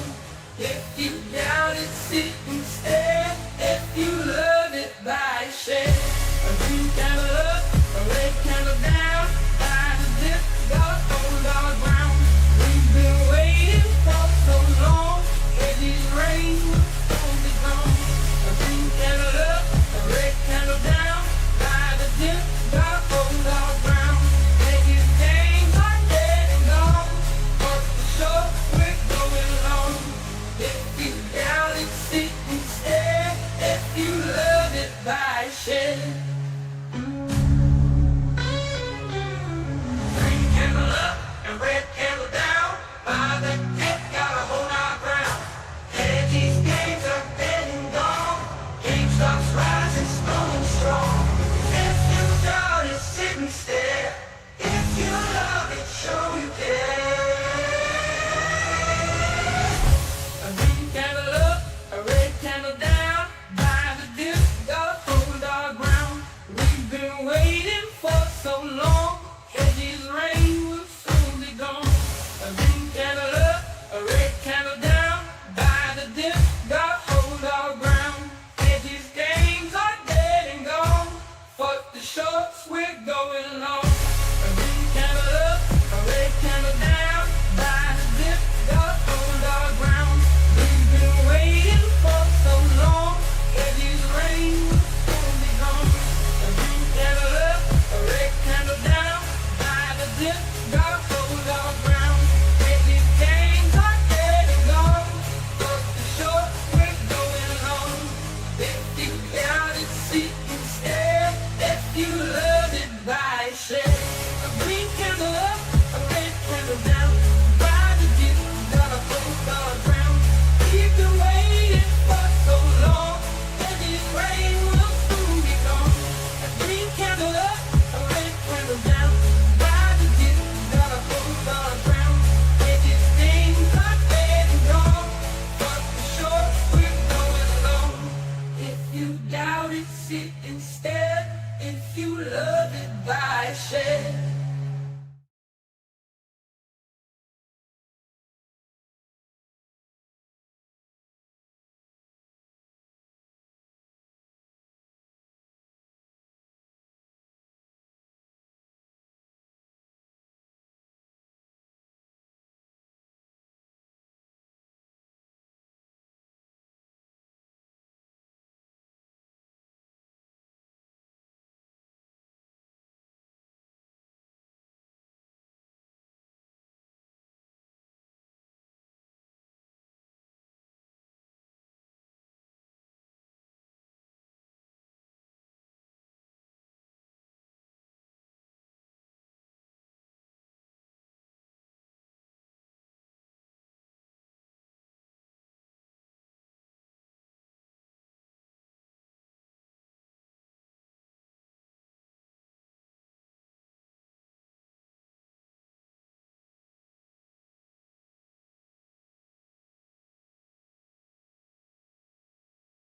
If you doubt it, sit and stare. If you love it, buy a share. A green candle up, a red candle down by the dip, gotta hold our ground. We've been waiting for so long, hedges rain will soon be gone. A green candle up, a red candle down by the dip, gotta hold our ground. Hedges gains are dead and gone, but the shorts we're going on. If you doubt it, sit and stare. If you love it, buy a share. Green candle up and red candle down by the dip, gotta hold our ground. Hedges gains are dead and gone. GameStop's rising, going strong. If you doubt it, sit and stare. If you love it, show you care. A green candle up, a red candle down by the dip, gotta hold our ground. We've been waiting for so long, hedges rain will soon be gone. A green candle up, a red candle down by the dip, gotta hold our ground. Hedges gains are dead and gone, but the shorts we're going on. A green candle up, a red candle down by the dip, gotta hold our ground. We've been waiting for so long, hedges rain will soon be gone. A green candle up, a red candle down by the dip, gotta hold our ground. Hedges gains are dead and gone, but the shorts we're going on. If you doubt it, sit and stare. If you love it, buy a share. A green candle up, a red candle down by the dip, gotta hold our ground. We've been waiting for so long, hedges rain will soon be gone. A green candle up, a red candle down by the dip, gotta hold our ground. Hedges gains are dead and gone, but the shorts we're going along. If you doubt it, sit and stare. If you love it, buy a share.